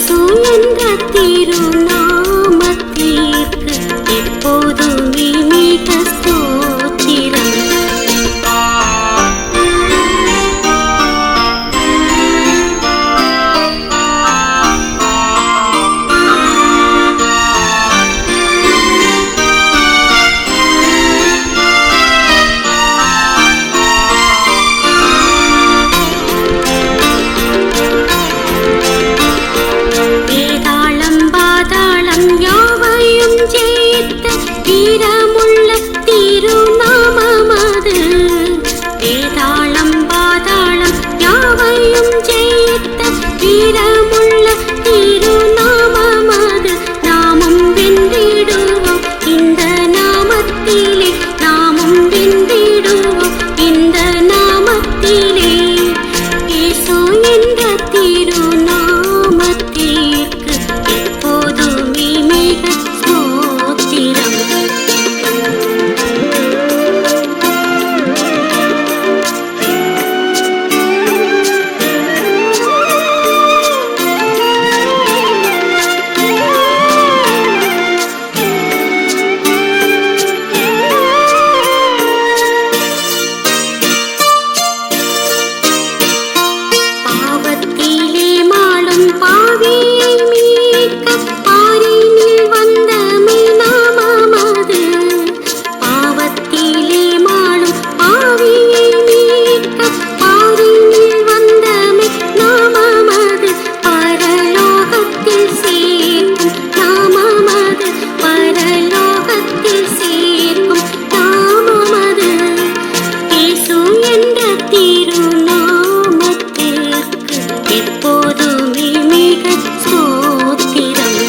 இயேசு என்ற திருநாமத்திற்கு எப்போதுமே மிக ஸ்தோத்திரம். வீரமுள்ள திருநாமமது, வேதாளம் பாதாளம் யாவையும் ஜெயித்த வீரமுள்ள திருநாமமது. நாமும் வென்றிடுவோம் இந்த நாமத்திலே, நாமும் வென்றிடுவோம் இந்த நாமத்திலே. இயேசு என்ற திருநாமத்திற்கு எப்போதுமே மிக ஸ்தோத்திரம். பாவத்திலே மாளும் பாவியை மீட்க பாரினில் வந்தமை நாமமது. பாவத்திலே மாளும் பாவியை மீட்க பாரினில் வந்தமை நாமமது. பரலோகத்தில் சேர்க்கும் நாமமது, பரலோகத்தில் சேர்க்கும் நாமமது. இயேசு என்ற திருநாமத்திற்கு எப்போதுமே மிக ஸ்தோத்திரம்.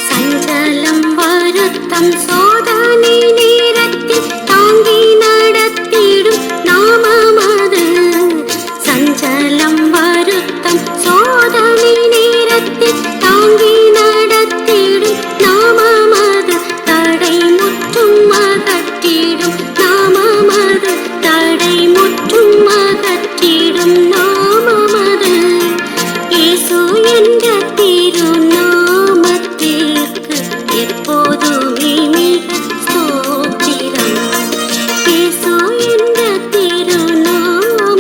சஞ்சலம் வருத்தம் சோதனை நேரத்தில் தாங்கி நடத்திடும் நாமமது. சஞ்சலம் வருத்தம் சோதனை நேரத்தில் தாங்கி நடத்திடும் நாமமது. தடை முற்றும் அகற்றிடும் நாமமது, தடை முற்றும் அகற்றிடும் நாமமது. இயேசு என்ற திருநாமத்திற்கு எப்போதுமே மிக ஸ்தோத்திரம். இயேசு என்ற திருநாமத்திற்கு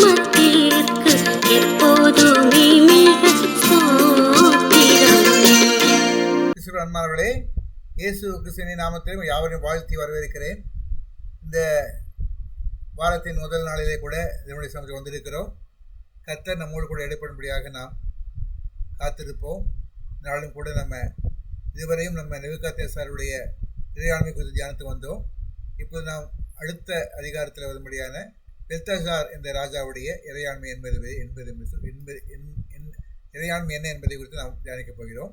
எப்போதுமே மிக ஸ்தோத்திரம். கிறிஸ்துவின் அன்பானவர்களே, இயேசு கிறிஸ்துவின் நாமத்திலும் யாவரையும் வாழ்த்தி வரவேற்கிறேன். இந்த வாரத்தின் முதல் நாளிலே கூட நம்முடைய சமூகத்தில் வந்திருக்கிறோம். கர்த்தர் நம்மோடு கூட இடைப்படும்படியாக நாம் காத்திருப்போம். நாளும் கூட நம்ம இதுவரையும் நம்ம நேபுகாத்நேச்சாருடைய இறையாண்மை குறித்து தியானித்து வந்தோம். இப்போது நாம் அடுத்த அதிகாரத்தில் வரும்படியான பெல்தஷார் என்ற ராஜாவுடைய இறையாண்மை இறையாண்மை என்ன என்பதை குறித்து நாம் தியானிக்கப் போகிறோம்.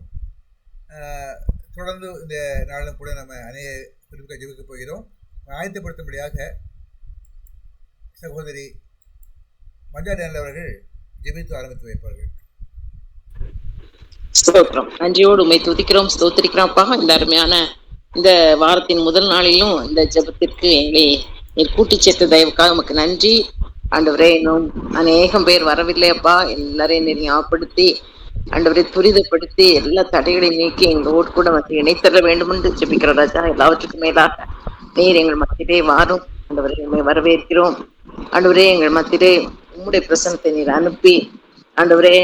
தொடர்ந்து இந்த நாளும் கூட நம்ம அநேக குறிப்புகள் ஜெபிக்கப் போகிறோம். ஆயத்தப்படுத்தும்படியாக சகோதரி மஞ்சாடேன் அவர்கள் ஜெபித்து ஆரம்பித்து வைப்பார்கள். ஸ்தோத்திரம். நன்றியோடு உண்மை துதிக்கிறோம், ஸ்தோத்திரிக்கிறோம்ப்பா. இந்த அருமையான இந்த வாரத்தின் முதல் நாளிலும் இந்த ஜெபத்திற்கு எங்களை நீர் கூட்டி சேர்த்த தயவுக்காக உமக்கு நன்றி. ஆண்டவரே, இன்னும் அநேகம் பேர் வரவில்லையப்பா. எல்லாரையும் நீர் ஞாபகப்படுத்தி ஆண்டவரை துரிதப்படுத்தி எல்லா தடைகளையும் நீக்கி எங்களோடு கூட வந்து இணைத்தர வேண்டும் என்று ஜெபிக்கிற ராஜா. எல்லாவற்றுக்கும் மேலாக நீர் எங்கள் மத்தியிலே வாரும். ஆண்டவரே, உண்மை வரவேற்கிறோம். ஆண்டவரே, எங்கள் மத்தியிலே உம்முடைய பிரசனத்தை நீர் அனுப்பி ஆண்டவரே,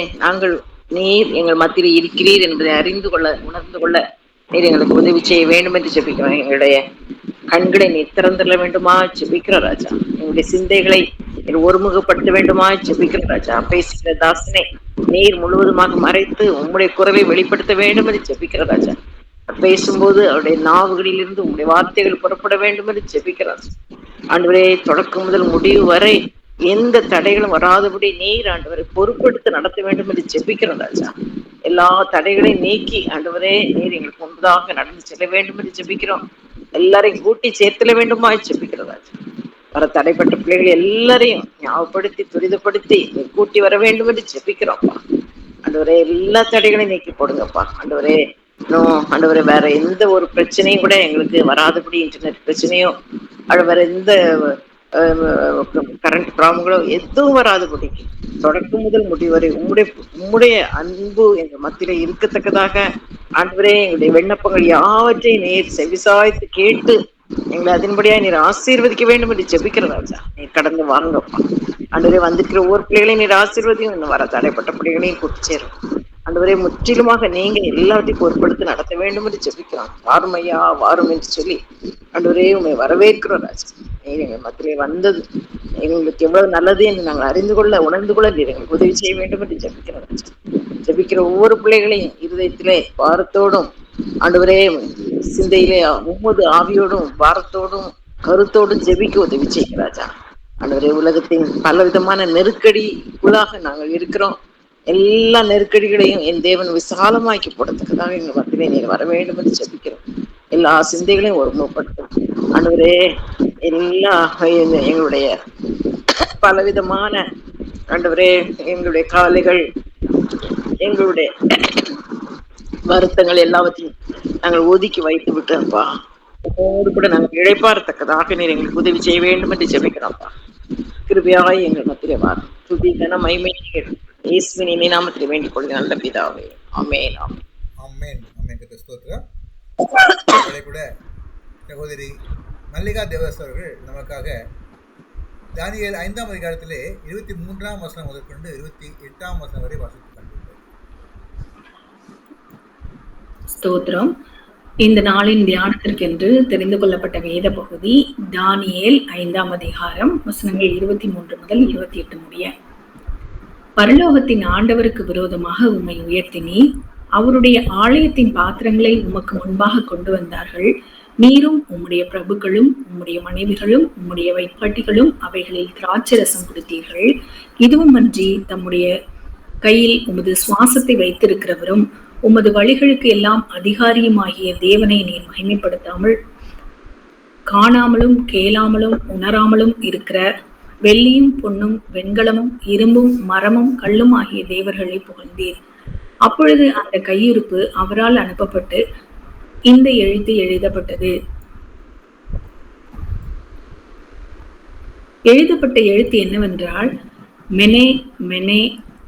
நீர் எங்கள் மத்தியில் இருக்கிறீர் என்பதை அறிந்து கொள்ள, உணர்ந்து கொள்ள நீர் எங்களுக்கு உதவி செய்ய வேண்டும் என்று ஜெபிக்கிறோம். எங்களுடைய கண்களை நீர் திறந்துள்ள வேண்டுமா ஜெபிக்கிற ராஜா. எங்களுடைய சிந்தைகளை நீர் ஒருமுகப்படுத்த வேண்டுமா ஜெபிக்கிற ராஜா. பேசுகிற தாசனை நீர் முழுவதுமாக மறைத்து உம்முடைய குரலை வெளிப்படுத்த வேண்டும் என்று ஜெபிக்கிற ராஜா. பேசும்போது அவருடைய நாவுகளிலிருந்து உங்களுடைய வார்த்தைகள் புறப்பட வேண்டும் என்று ஜெபிக்கிறார். ஆண்டவரே, தொடக்கம் முதல் முடிவு வரை எந்த தடைகளும் வராதபடி நீர் ஆண்டவரை பொறுப்பெடுத்து நடத்த வேண்டும் என்று ஜெபிக்கிறோம் ராஜா. எல்லா தடைகளையும் நீக்கி ஆண்டவரே நீர் எங்களுக்கு முன்பதாக நடந்து செல்ல வேண்டும் என்று ஜெபிக்கிறோம். எல்லாரையும் கூட்டி சேர்த்துல வேண்டுமா ஜெபிக்கிறோம் ராஜா. வர தடைப்பட்ட பிள்ளைகள் எல்லாரையும் ஞாபகப்படுத்தி துரிதப்படுத்தி நீ கூட்டி வர வேண்டும் என்று ஜெபிக்கிறோம்ப்பா. ஆண்டவரே, எல்லா தடைகளையும் நீக்கி போடுங்கப்பா. ஆண்டவரே, இன்னும் ஆண்டவரே, வேற எந்த ஒரு பிரச்சனையும் கூட எங்களுக்கு வராதபடி, இன்டர்நெட் பிரச்சனையோ அது வேற எந்த கரண்ட் ப்ராப்ளங்களோ எதுவும் வராதபடி தொடக்கம் முதல் முடிவரை உம்முடைய அன்பு எங்க மத்தியில இருக்கத்தக்கதாக ஆண்டவரே, எங்களுடைய விண்ணப்பங்கள் யாவற்றையும் நீர் செவிசாய்த்து கேட்டு எங்களை அதன்படியா நீர் ஆசீர்வதிக்க வேண்டும் என்று ஜெபிக்கிற ராஜா. நீர் கடந்து வாங்கப்பா. ஆண்டவரே, வந்திருக்கிற ஒவ்வொரு பிள்ளைகளையும் நீர் ஆசீர்வதியும், இன்னும் வர தடைப்பட்ட பிள்ளைகளையும் கூட்டி சேரும். ஆண்டவரே, முற்றிலுமாக நீங்க எல்லாத்தையும் பொறுப்படுத்தி நடத்த வேண்டும் என்று ஜெபிக்கிறோம். வாரும் ஐயா, வாரும் என்று சொல்லி ஆண்டவரே உண்மை வரவேற்கிறோம் ராஜா. நீர் எங்கள் மத்தியிலே வந்தது எங்களுக்கு எவ்வளவு நல்லது என்று நாங்கள் அறிந்து கொள்ள உணர்ந்து கொள்ள நீர் எங்களுக்கு உதவி செய்ய வேண்டும் என்று ஜெபிக்கிறோம் ராஜா. ஜெபிக்கிற ஒவ்வொரு பிள்ளைகளையும் இருதயத்திலே பாரத்தோடும் ஆண்டவரே சிந்தையிலே உம்மது ஆவியோடும் பாரத்தோடும் கருத்தோடும் ஜெபிக்க உதவி செய்ய ராஜா. ஆண்டவரே, உலகத்தின் பல விதமான நெருக்கடிக்குள்ளாக நாங்கள் இருக்கிறோம். எல்லா நெருக்கடிகளையும் என் தேவன் விசாலமாக்கி போடத்தக்கதாக எங்கள் மத்தியிலே நீர் வர வேண்டும் என்று ஜெபிக்கிறோம். எல்லா சிந்தைகளையும் ஒருமுகப்படுத்தும் ஆண்டவரே. எல்லா எங்களுடைய பலவிதமான ஆண்டவரே எங்களுடைய கவலைகள், எங்களுடைய வருத்தங்கள் எல்லாவற்றையும் நாங்கள் ஒதுக்கி வைத்து விட்டோம்ப்பா. உங்களோடு கூட நாங்கள் இழைப்பார்த்தக்கதாக நீர் எங்களுக்கு உதவி செய்ய வேண்டும் என்று ஜெபிக்கிறோம்ப்பா. கிருபையாய் எங்கள் மத்தியிலே வார் துதி கன மகிமை இயேசுவின் இனிய நாமத்திலே வேண்டிக் கொள்கிற நல்ல பிதாவே. ஆமென். ஆமென். ஆமென். ஸ்தோத்திரம். கூட சகோதரி மல்லிகா தேவதாஸ் அவர்கள் நமக்காக தானியேல் 5ஆம் அதிகாரத்திலே 23ஆம் வசனம் முதற்கொண்டு 28ஆம் வசனம் வரை வாசித்து கண்டிப்பார். ஸ்தோத்திரம். இந்த நாளின் தியானத்திற்கென்று தெரிந்து கொள்ளப்பட்ட வேத பகுதி தானியேல் 5ஆம் அதிகாரம் வசனங்கள் 23 முதல் 28 முடிய. பரலோகத்தின் ஆண்டவருக்கு விரோதமாக உம்மை உயர்த்தினீர். அவருடைய ஆலயத்தின் பாத்திரங்களை உமக்கு முன்பாக கொண்டு வந்தார்கள். நீரும் உம்முடைய பிரபுக்களும் உம்முடைய மனைவிகளும் உம்முடைய வைப்பாட்டிகளும் அவைகளில் திராட்சரசம் குடித்தீர்கள். இதுவுமன்றி தம்முடைய கையில் உமது சுவாசத்தை வைத்திருக்கிறவரும் உமது வழிகளுக்கு எல்லாம் அதிகாரியுமாகிய தேவனை நீர் மகிமைப்படுத்தாமல் காணாமலும் கேளாமலும் உணராமலும் இருக்கிற வெள்ளியும் பொன்னும் வெண்கலமும் இரும்பும் மரமும் கல்லும் ஆகிய தேவர்களை புகழ்ந்தீர். அப்பொழுது அந்த கையிருப்பு அவரால் அனுப்பப்பட்டு இந்த எழுத்து எழுதப்பட்டது. எழுதப்பட்ட எழுத்து என்னவென்றால் மெனே மெனே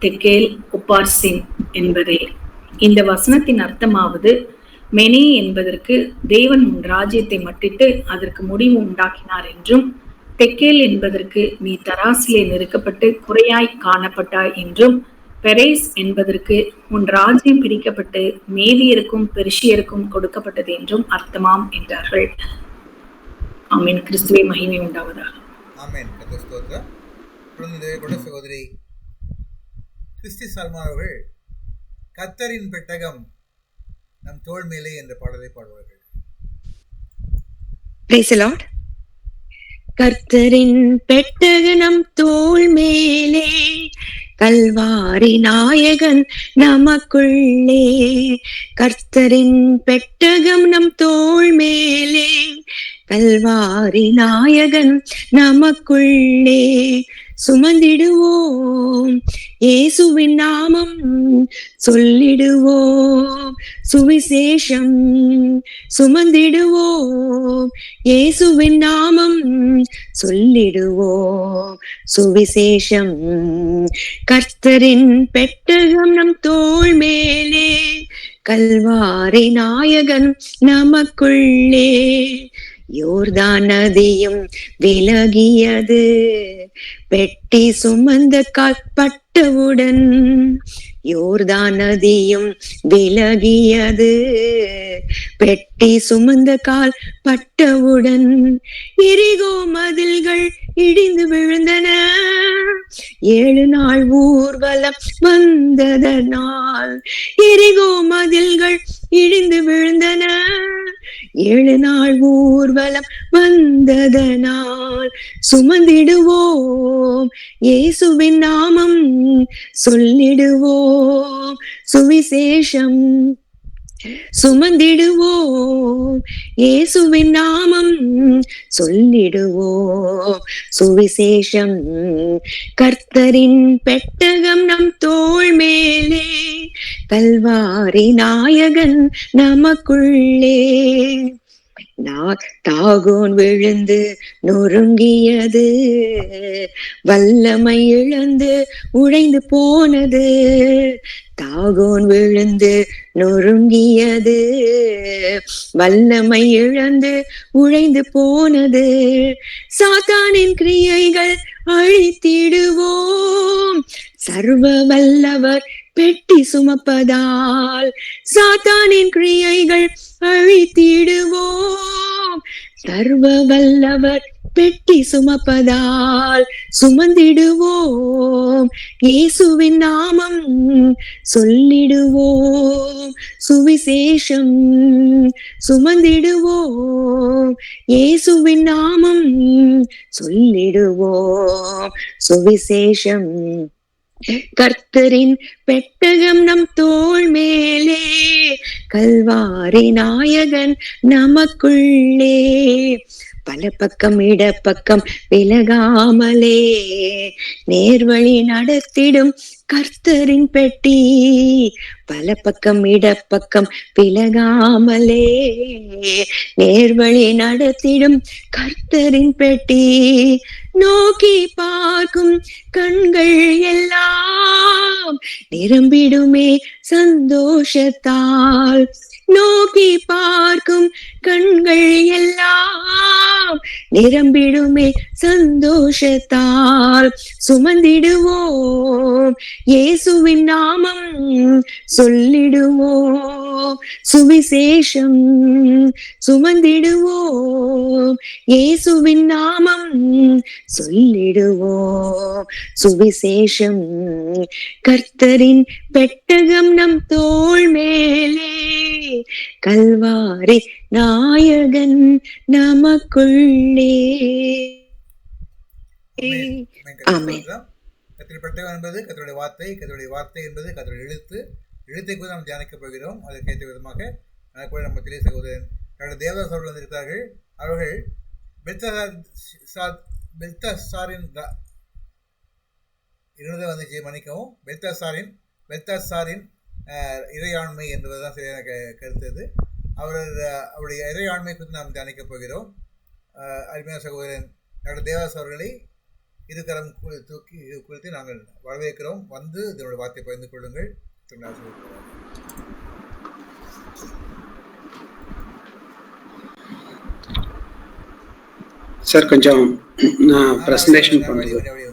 தெக்கேல் உப்பார்சின் என்பதே. இந்த வசனத்தின் அர்த்தமாவது, மெனே என்பதற்கு தேவன் உன் ராஜ்யத்தை மட்டிட்டு அதற்கு முடிவு உண்டாக்கினார் என்றும், தெக்கேல் என்பதற்கு நீ தராசிலே நெருக்கப்பட்டு குறையாய் காணப்பட்டாய் என்றும், பெரேஸ் என்பதற்கு உன் ராஜ்யம் பிரிக்கப்பட்டு மேதியருக்கும் பெருஷியருக்கும் கொடுக்கப்பட்டது என்றும் அர்த்தமாம் என்றார்கள். ஆமென். கிறிஸ்துவே மகிமை உண்டாவதாக. ஆமென். சகோதரி கிறிஸ்டி சல்மான் அவர்கள் கர்த்தரின் பெட்டகம் நம் தோள் மேலே என்ற பாடலை பாடுவார்கள். Praise the Lord. கர்த்தரின் பெட்டகம் நம் தோள் மேலே, கல்வாரி நாயகன் நமக்குள்ளே. கர்த்தரின் பெட்டகம் நம் தோள் மேலே, கல்வாரி நாயகன் நமக்குள்ளே. சுமந்திடுவோம் இயேசுவின் நாமம், சொல்லிடுவோம் சுவிசேஷம். சுமந்திடுவோம் இயேசுவின் நாமம், சொல்லிடுவோம் சுவிசேஷம். கர்த்தரின் பெட்டகம் நம் தோள் மேலே, கல்வாரி நாயகன் நமக்குள்ளே. யோர்தான் நதியும் விலகியது, பெட்டி சுமந்த காற்பட்டவுடன். யோர்தான் நதியும் விலகியது, பெட்டி சுமந்த கால் பட்டவுடன். எரிகோ மதில்கள் இடிந்து விழுந்தன, 7 நாள் ஊர்வலம் வந்ததனால். எரிகோ மதில்கள் இடிந்து விழுந்தன, 7 நாள் ஊர்வலம் வந்ததனால். சுமந்திடுவோம் இயேசுவின் நாமம், சொல்லிடுவோம் சுவிசேஷம். சுமந்திடுவோம் இயேசுவின் நாமம் சொல்லிடுவோம் சுவிசேஷம். கர்த்தரின் பெட்டகம் நம் தோள் மேலே, கல்வாரி நாயகன் நமக்குள்ளே. தாகோன் விழுந்து நொறுங்கியது, வல்லமை இழந்து உடைந்து போனது. தாகோன் விழுந்து நொறுங்கியது, வல்லமை இழந்து உழைந்து போனது. சாத்தானின் கிரியைகள் அழித்திடுவோம் சர்வ வல்லவர் பெட்டி சுமப்பதால். சாத்தானின் கிரியைகள் அழித்திடுவோம் சர்வ வல்லவர் பெட்டி சுமப்பதால். சுமந்திடுவோம் இயேசுவின் நாமம் சொல்லிடுவோம் சுவிசேஷம். சுமந்திடுவோம் இயேசுவின் நாமம் சொல்லிடுவோம் சுவிசேஷம். கர்த்தரின் பெட்டகம் நம் தோள் மேலே, கல்வாரி நாயகன் நமக்குள்ளே. பலப்பக்கம் இடப்பக்கம் விலகாமலே நேர்வழி நடத்திடும் கர்த்தரின் பெட்டி. பலப்பக்கம் இடப்பக்கம் விலகாமலே நேர்வழி நடத்திடும் கர்த்தரின் பெட்டி. நோக்கி பார்க்கும் கண்கள் எல்லாம் நிரம்பிடுமே சந்தோஷத்தால். நோக்கி பார்க்கும் கண்கள் எல்லாம் நிரம்பிடுமே சந்தோஷத்தால். சுமந்திடுவோம் இயேசுவின் நாமம் சொல்லிடுவோம் சுவிசேஷம். சுமந்திடுவோம் இயேசுவின் நாமம் சொல்லிடுவோம் சுவிசேஷம். கர்த்தரின் பெட்டகம் நம் தோள் மேலே, கல்வாரி நாயகன் நமக்குள்ளே. ஆமென். கர்த்தருடைய பெட்டகம் என்பது கர்த்தருடைய வார்த்தை, கர்த்தருடைய வார்த்தை என்பது கர்த்தருடைய எழுத்து. எழுத்தை கூட நாம் தியானிக்கப் போகிறோம். அதற்கேற்ற விதமாக கூட நம்ம திரை சகோதரன் தேவதாஸ் அவர்கள் வந்திருக்கிறார்கள். அவர்கள் பெல்தசாரின் வந்துச்சு, மன்னிக்கவும், பெல்தசாரின் இறையாண்மை என்பதுதான் சரியான கருத்து. அவருடைய இறையாண்மை குறித்து நாம் தியானிக்கப் போகிறோம். அருமையான சகோதரன் டாக்டர் தேவதாஸ் அவர்களை இருகரம் தூக்கி குறித்து நாங்கள் வரவேற்கிறோம். வந்து இதனுடைய வார்த்தை பகிர்ந்து கொள்ளுங்கள். சார் கொஞ்சம் நான் பிரசன்டேஷன் பண்ணுறேன்.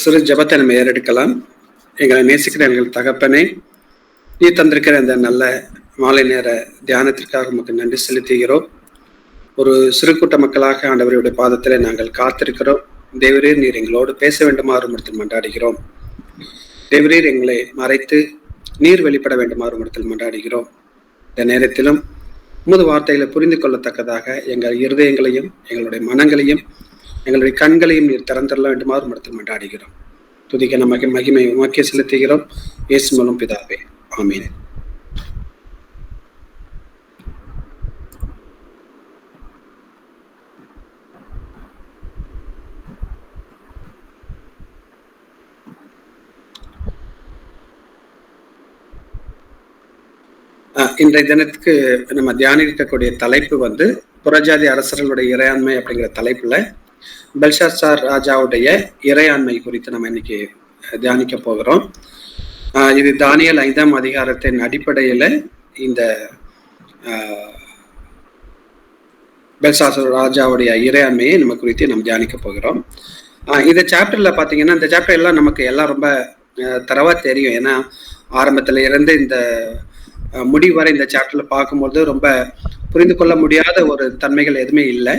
சிறு ஜபத்தை நம்ம ஏறெடுக்கலாம். எங்களை நேசிக்கிற எங்கள் தகப்பனே, நீ தந்திருக்கிற இந்த நல்ல மாலை நேர தியானத்திற்காக நமக்கு நன்றி செலுத்துகிறோம். ஒரு சிறு கூட்ட மக்களாக ஆண்டவருடைய பாதத்தில் நாங்கள் காத்திருக்கிறோம். தேவரீர், நீர் எங்களோடு பேச வேண்டுமாறு மரத்தில் மன்றாடுகிறோம். தேவரீர், எங்களை மறைத்து நீர் வெளிப்பட வேண்டுமாறு மரத்தில் மன்றாடுகிறோம். இந்த நேரத்திலும் உமது வார்த்தைகளை புரிந்து கொள்ளத்தக்கதாக எங்கள் இருதயங்களையும் எங்களுடைய மனங்களையும் எங்களுடைய கண்களையும் நீர் திறந்தரல வேண்டுமாறு மரத்தில் மன்றாடுகிறோம். துதிக்க நமக்கு மகிமை உமக்கே செலுத்துகிறோம். இயேசு மூலம் பிதாவே, ஆமீன். இன்றைய தினத்துக்கு நம்ம தியானிக்கக்கூடிய தலைப்பு வந்து புறஜாதி அரசர்களுடைய இறையாண்மை அப்படிங்கிற தலைப்புல பெல்ஷாத்சார் ராஜாவுடைய இறையாண்மை குறித்து நம்ம இன்னைக்கு தியானிக்க போகிறோம். இது தானியேல் 5ஆம் அதிகாரத்தின் அடிப்படையில இந்த பெல்ஷாத்சார் ராஜாவுடைய இறையாண்மையை நம்ம குறித்து நம்ம தியானிக்க போகிறோம். இந்த சாப்டர்ல பாத்தீங்கன்னா, இந்த சாப்டர் எல்லாம் நமக்கு எல்லாம் ரொம்ப தரவா தெரியும். ஏன்னா ஆரம்பத்துல இருந்து இந்த முடிவரை இந்த சாப்டர்ல பார்க்கும்போது ரொம்ப புரிந்து கொள்ள முடியாத ஒரு தன்மைகள் எதுவுமே இல்லை.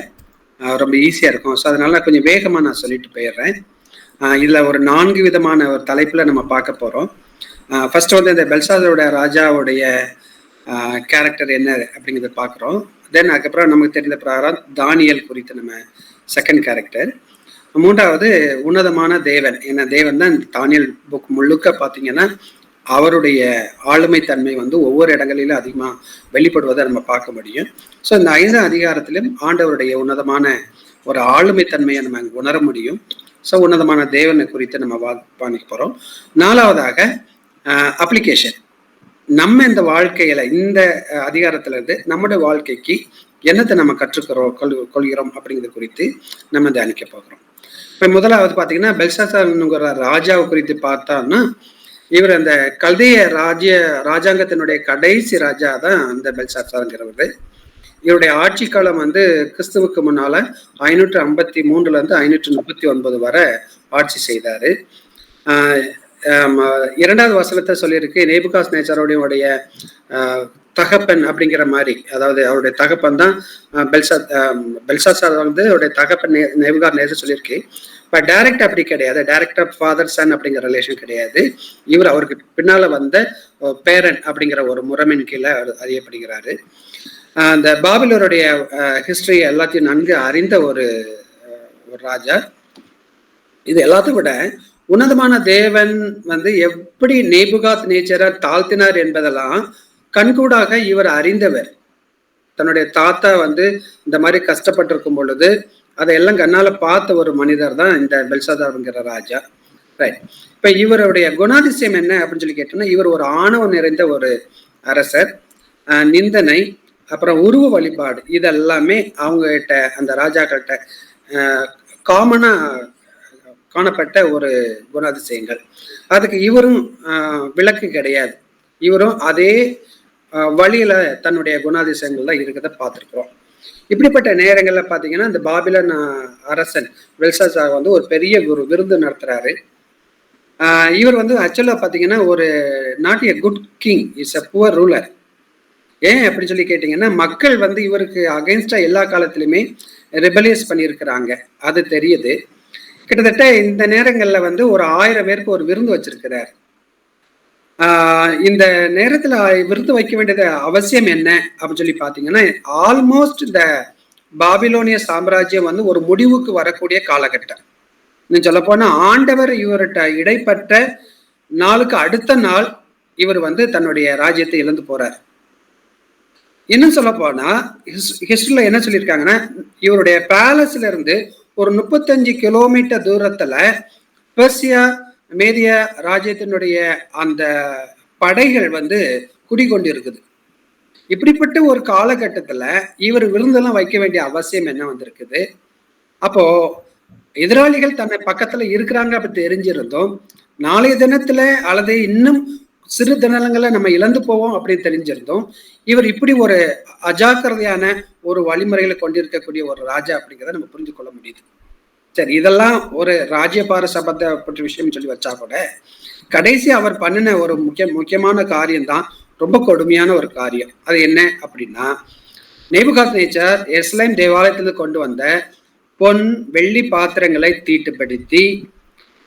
ரொம்ப ஈஸியா இருக்கும். ஸோ அதனால கொஞ்சம் வேகமா நான் சொல்லிட்டு போயிடுறேன். இதுல ஒரு 4 விதமான ஒரு தலைப்புல நம்ம பார்க்க போறோம். ஃபர்ஸ்ட் வந்து இந்த பெல்ஷாத்சாரோட ராஜாவுடைய கேரக்டர் என்ன அப்படிங்கிறத பார்க்குறோம். தென் அதுக்கப்புறம் நமக்கு தெரிந்த பிரகாரம் தானியேல் குறித்து நம்ம செகண்ட் கேரக்டர். மூன்றாவது உன்னதமான தேவன். ஏன்னா தேவன் தான் தானியல் புக் முழுக்க பார்த்தீங்கன்னா அவருடைய ஆளுமை தன்மை வந்து ஒவ்வொரு இடங்களிலும் அதிகமா வெளிப்படுவதை நம்ம பார்க்க முடியும். ஸோ இந்த 5 அதிகாரத்திலும் ஆண்டவருடைய உன்னதமான ஒரு ஆளுமை தன்மையை நம்ம உணர முடியும். ஸோ உன்னதமான தேவனை குறித்து நம்ம பாணிக்க போறோம். 4வதாக அப்ளிகேஷன். நம்ம இந்த வாழ்க்கையில இந்த அதிகாரத்துல இருந்து நம்முடைய வாழ்க்கைக்கு என்னத்தை நம்ம கொள்கிறோம் அப்படிங்கிறது குறித்து நம்ம தியானிக்க போகிறோம். இப்ப முதலாவது பாத்தீங்கன்னா பெல்சாசார்ங்கிற ராஜாவை குறித்து பார்த்தோம்னா, இவர் அந்த கல்தேய ராஜாங்கத்தினுடைய கடைசி ராஜா தான் அந்த பெல்சாசார்ங்கிறவர். இவருடைய ஆட்சி காலம் வந்து கிறிஸ்துவுக்கு முன்னால 553 இருந்து 539 வரை ஆட்சி செய்தாரு. 2வது வசனத்தை சொல்லியிருக்கு, நேபுகாத்நேச்சாருடைய தகப்பன் அப்படிங்கிற மாதிரி, அதாவது அவருடைய தகப்பன் தான் பெல்சாசார் வந்து அவருடைய தகப்பன் நேபுகாத்நேச்சர் சொல்லியிருக்கு. பட் டைரக்ட் அப்படி கிடையாது, டைரக்ட் ஃபாதர் சன் அப்படிங்கிற ரிலேஷன் கிடையாது. இவர் அவருக்கு பின்னால வந்த பேரன் அப்படிங்கிற ஒரு முறைமையின் கீழே அறியப்படுகிறாரு. அந்த பாபிலோருடைய ஹிஸ்டரி எல்லாத்தையும் நன்கு அறிந்த ஒரு ராஜா. இது எல்லாத்தையும் விட உன்னதமான தேவன் வந்து எப்படி நேபுகாத்நேச்சரை தாழ்த்தினார் என்பதெல்லாம் கண்கூடாக இவர் அறிந்தவர். தன்னுடைய தாத்தா வந்து இந்த மாதிரி கஷ்டப்பட்டிருக்கும் பொழுது அதையெல்லாம் கண்ணால பார்த்த ஒரு மனிதர் தான் இந்த பெல்சாசார்ங்கிற ராஜா. ரைட். இப்ப இவருடைய குணாதிசயம் என்ன அப்படின்னு சொல்லி கேட்டோம்னா, இவர் ஒரு ஆணவம் நிறைந்த ஒரு அரசர். நிந்தனை, அப்புறம் உருவ வழிபாடு, இதெல்லாமே அவங்க கிட்ட அந்த ராஜாக்கள்கிட்ட காமனா காணப்பட்ட ஒரு குணாதிசயங்கள். அதுக்கு இவரும் விளக்கு கிடையாது. இவரும் அதே வழியில தன்னுடைய குணாதிசயங்கள் தான் இருக்கிறத பார்த்துருக்கிறோம். இப்படிப்பட்ட நேரங்கள்ல பாத்தீங்கன்னா இந்த பாபிலன் அரசன் பெல்சாசார் வந்து ஒரு பெரிய ஒரு விருந்து நடத்துறாரு. இவர் வந்து ஆக்சுவலா பாத்தீங்கன்னா ஒரு not a good king, is a poor ruler. ஏன் அப்படின்னு சொல்லி கேட்டீங்கன்னா, மக்கள் வந்து இவருக்கு அகைன்ஸ்டா எல்லா காலத்திலுமே ரெபலியஸ் பண்ணியிருக்கிறாங்க, அது தெரியுது. கிட்டத்தட்ட இந்த நேரங்கள்ல வந்து ஒரு 1000 பேருக்கு ஒரு விருந்து வச்சிருக்கிறார். இந்த நேரத்துல விருந்து வைக்க வேண்டியது அவசியம் என்ன அப்படின்னு சொல்லி பாத்தீங்கன்னா, ஆல்மோஸ்ட் இந்த பாபிலோனிய சாம்ராஜ்யம் வந்து ஒரு முடிவுக்கு வரக்கூடிய காலகட்டம். இன்னும் சொல்ல போனா ஆண்டவர் இவர்கிட்ட இடைப்பட்ட நாளுக்கு அடுத்த நாள் இவர் வந்து தன்னுடைய ராஜ்யத்தை இழந்து போறார். இன்னும் சொல்ல போனா ஹிஸ்டரியில என்ன சொல்லியிருக்காங்கன்னா, இவருடைய பேலஸ்ல இருந்து ஒரு 35 கிலோமீட்டர் தூரத்துல பெர்சியா மேதிய ராஜ்யத்தினுடைய அந்த படைகள் வந்து குடிகொண்டு இருக்குது. இப்படிப்பட்ட ஒரு காலகட்டத்துல இவர் விருந்தெல்லாம் வைக்க வேண்டிய அவசியம் என்ன வந்திருக்குது? அப்போ எதிராளிகள் தன்னை பக்கத்துல இருக்கிறாங்க அப்படி தெரிஞ்சிருந்தோம், நாளைய தினத்துல அல்லது இன்னும் சிறு தினங்களை நம்ம இழந்து போவோம் அப்படின்னு தெரிஞ்சிருந்தோம், இவர் இப்படி ஒரு அஜாக்கிரதையான ஒரு வழிமுறைகளை கொண்டிருக்கக்கூடிய ஒரு ராஜா அப்படிங்கிறத நம்ம புரிஞ்சு கொள்ள முடியுது. சரி, இதெல்லாம் ஒரு ராஜ்யபார சபத்தை பற்றி விஷயம் சொல்லி வச்சா கூட கடைசி அவர் பண்ணின ஒரு முக்கியமான காரியம் தான் ரொம்ப கொடுமையான ஒரு காரியம். அது என்ன அப்படின்னா, நேபுகாத்நேச்சார் எருசலேம் தேவாலயத்திலிருந்து கொண்டு வந்த பொன் வெள்ளி பாத்திரங்களை தீட்டுப்படுத்தி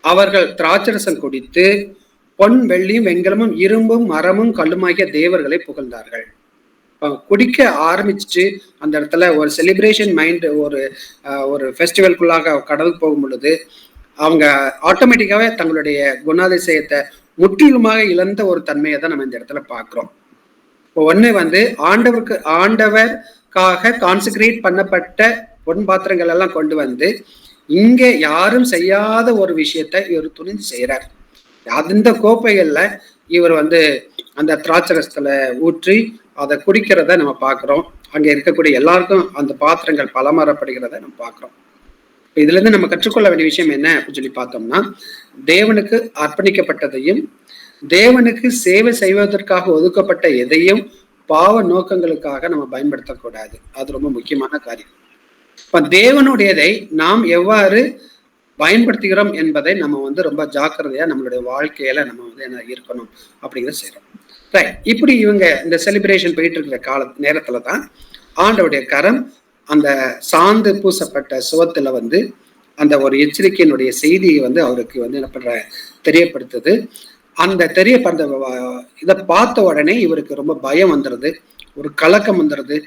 அவர்கள் திராட்சரசம் குடித்து பொன் வெள்ளியும் வெண்கலமும் இரும்பும் மரமும் கல்லுமாகிய தேவர்களை புகழ்ந்தார்கள். குடிக்க ஆரம்பிச்சு அந்த இடத்துல ஒரு செலிப்ரேஷன் மைண்ட், ஒரு ஃபெஸ்டிவல்குள்ளாக கடந்து போகும் பொழுது அவங்க ஆட்டோமேட்டிக்காவே தங்களுடைய குணாதிசயத்தை முற்றிலுமாக இழந்த ஒரு தன்மையை தான் நம்ம இந்த இடத்துல பார்க்கிறோம். இப்போ ஒண்ணு வந்து ஆண்டவருக்காக கான்செக்ரேட் பண்ணப்பட்ட பொன் பாத்திரங்கள் எல்லாம் கொண்டு வந்து இங்க யாரும் செய்யாத ஒரு விஷயத்தை இவர் துணிந்து செய்யறார். அந்த கோப்பைகள்ல இவர் வந்து அந்த திராட்சரசத்துல ஊற்றி அதை குடிக்கிறத நம்ம பார்க்கிறோம். அங்க இருக்கக்கூடிய எல்லாருக்கும் அந்த பாத்திரங்கள் பலமாறப்படுகிறத நம்ம பார்க்கிறோம். இதுல இருந்து நம்ம கற்றுக்கொள்ள வேண்டிய விஷயம் என்ன அப்படின்னு சொல்லி பார்த்தோம்னா, தேவனுக்கு அர்ப்பணிக்கப்பட்டதையும் தேவனுக்கு சேவை செய்வதற்காக ஒதுக்கப்பட்ட எதையும் பாவ நோக்கங்களுக்காக நம்ம பயன்படுத்தக்கூடாது. அது ரொம்ப முக்கியமான காரியம். இப்ப தேவனுடையதை நாம் எவ்வாறு பயன்படுத்துகிறோம் என்பதை நம்ம வந்து ரொம்ப ஜாக்கிரதையா நம்மளுடைய வாழ்க்கையில நம்ம வந்து என்ன இருக்கணும் அப்படிங்கிறத செய்யறோம். ரைட். இப்படி இவங்க இந்த செலிப்ரேஷன் போயிட்டு இருக்கிற நேரத்துலதான் ஆண்டவருடைய கரம் அந்த சாந்து பூசப்பட்ட சுவத்துல வந்து அந்த ஒரு எச்சரிக்கையினுடைய செய்தியை வந்து அவருக்கு வந்து என்ன பண்ற தெரியப்படுத்துது. அந்த இதை பார்த்த உடனே இவருக்கு ரொம்ப பயம் வந்துடுது, ஒரு கலக்கம் வந்துடுது.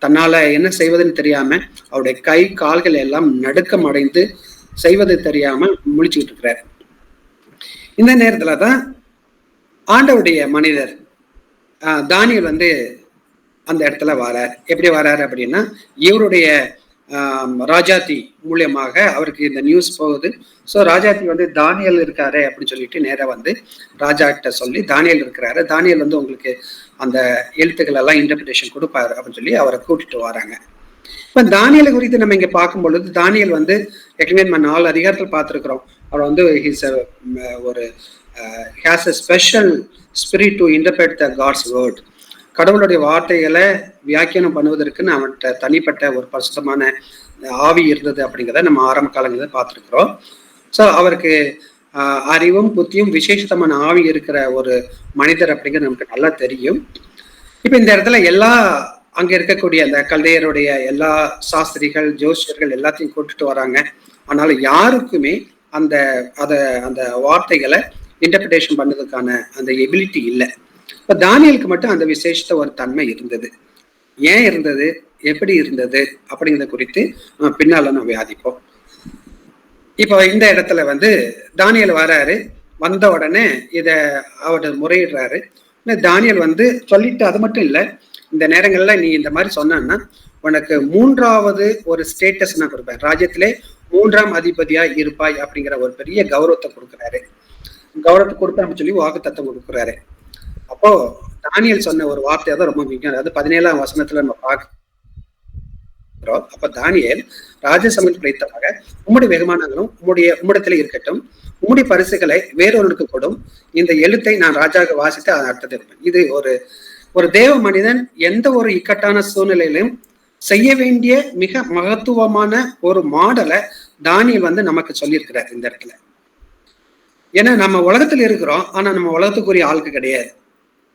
தன்னால என்ன செய்வதுன்னு தெரியாம அவருடைய கை கால்கள் எல்லாம் நடுக்கம் அடைந்து செய்வது தெரியாமல் முழிச்சுக்கிட்டு இருக்கிறார். இந்த நேரத்துலதான் ஆண்டவருடைய மனிதர் தானியேல் வந்து அந்த இடத்துல வரார். எப்படி வராரு அப்படின்னா, இவருடைய ராஜாத்தி மூலியமாக அவருக்கு இந்த நியூஸ் போகுது. ஸோ ராஜாத்தி வந்து தானியேல் இருக்காரு அப்படின்னு சொல்லிட்டு நேராக வந்து ராஜா கிட்ட சொல்லி தானியேல் இருக்கிறாரு, தானியேல் வந்து உங்களுக்கு அந்த எழுத்துக்கள் எல்லாம் இன்டர்பிரேஷன் கொடுப்பாரு அப்படின்னு சொல்லி அவரை கூட்டிட்டு வராங்க. இப்ப தானியேல் குறித்து நம்ம இங்க பார்க்கும் பொழுது, தானியேல் வந்து ஏற்கனவே நம்ம 4 அதிகாரத்தில் பார்த்துருக்கிறோம். அவர் வந்து ஒரு has a special spirit to interpret the God's word. கடவுளுடைய வார்த்தைகளை வியாக்கியானம் பண்ணுவதற்குன்னு அவன்கிட்ட தனிப்பட்ட ஒரு பரிசுத்தமான ஆவி இருந்தது அப்படிங்கிறத நம்ம ஆரம்ப காலங்களில் பார்த்துருக்குறோம். ஸோ அவருக்கு அறிவும் புத்தியும் விசேஷமான ஆவி இருக்கிற ஒரு மனிதர் அப்படிங்கிறது நமக்கு நல்லா தெரியும். இப்போ இந்த இடத்துல அங்க இருக்கக்கூடிய அந்த கல்தையருடைய எல்லா சாஸ்திரிகள், ஜோசியர்கள் எல்லாத்தையும் கூட்டிட்டு வராங்க. ஆனால யாருக்குமே அந்த வார்த்தைகளை இன்டர்பிரேஷன் பண்ணதுக்கான அந்த எபிலிட்டி இல்லை. இப்ப தானியேலுக்கு மட்டும் அந்த விசேஷத்த ஒரு தன்மை இருந்தது. ஏன் இருந்தது, எப்படி இருந்தது அப்படிங்கிறத குறித்து பின்னால நம்ம விவாதிப்போம். இப்போ இந்த இடத்துல வந்து தானியேல் வராரு. வந்த உடனே அவர் முறையிடுறாரு. தானியேல் வந்து சொல்லிட்டு அது மட்டும் இல்லை, இந்த நேரங்கள்ல நீ இந்த மாதிரி சொன்னா உனக்கு 3வது ஒரு ஸ்டேட்டஸ் நான் கொடுப்பேன், ராஜ்யத்திலே 3ஆம் அதிபதியா இருப்பாய் அப்படிங்கிற ஒரு பெரிய கௌரவத்தை கொடுக்குறாரு. கௌரவத்தை கொடுப்பேன் சொல்லி வாக்குத்தத்தம் கொடுக்குறாரு. அப்போ தானியேல் சொன்ன ஒரு வார்த்தையா தான் ரொம்ப முக்கியம். அதாவது 17ஆம் வசனத்துல நம்ம பார்க்கிறோம். அப்ப தானியேல் ராஜசமயத்தில் பிடித்தமாக உம்முடைய வெகுமானங்களும் உம்முடத்துல இருக்கட்டும், உம்முடைய பரிசுகளை வேறொருக்கு கொடும், இந்த எழுத்தை நான் ராஜாவுக்கு வாசித்து அதை அர்த்தத்தை இருப்பேன். இது ஒரு தேவ மனிதன் எந்த ஒரு இக்கட்டான சூழ்நிலையிலும் செய்ய வேண்டிய மிக மகத்துவமான ஒரு மாடலை தானியேல் வந்து நமக்கு சொல்லியிருக்கிறார் இந்த இடத்துல. ஏன்னா நம்ம உலகத்துல இருக்கிறோம், ஆனா நம்ம உலகத்துக்குரிய ஆளுக்கு கிடையாது.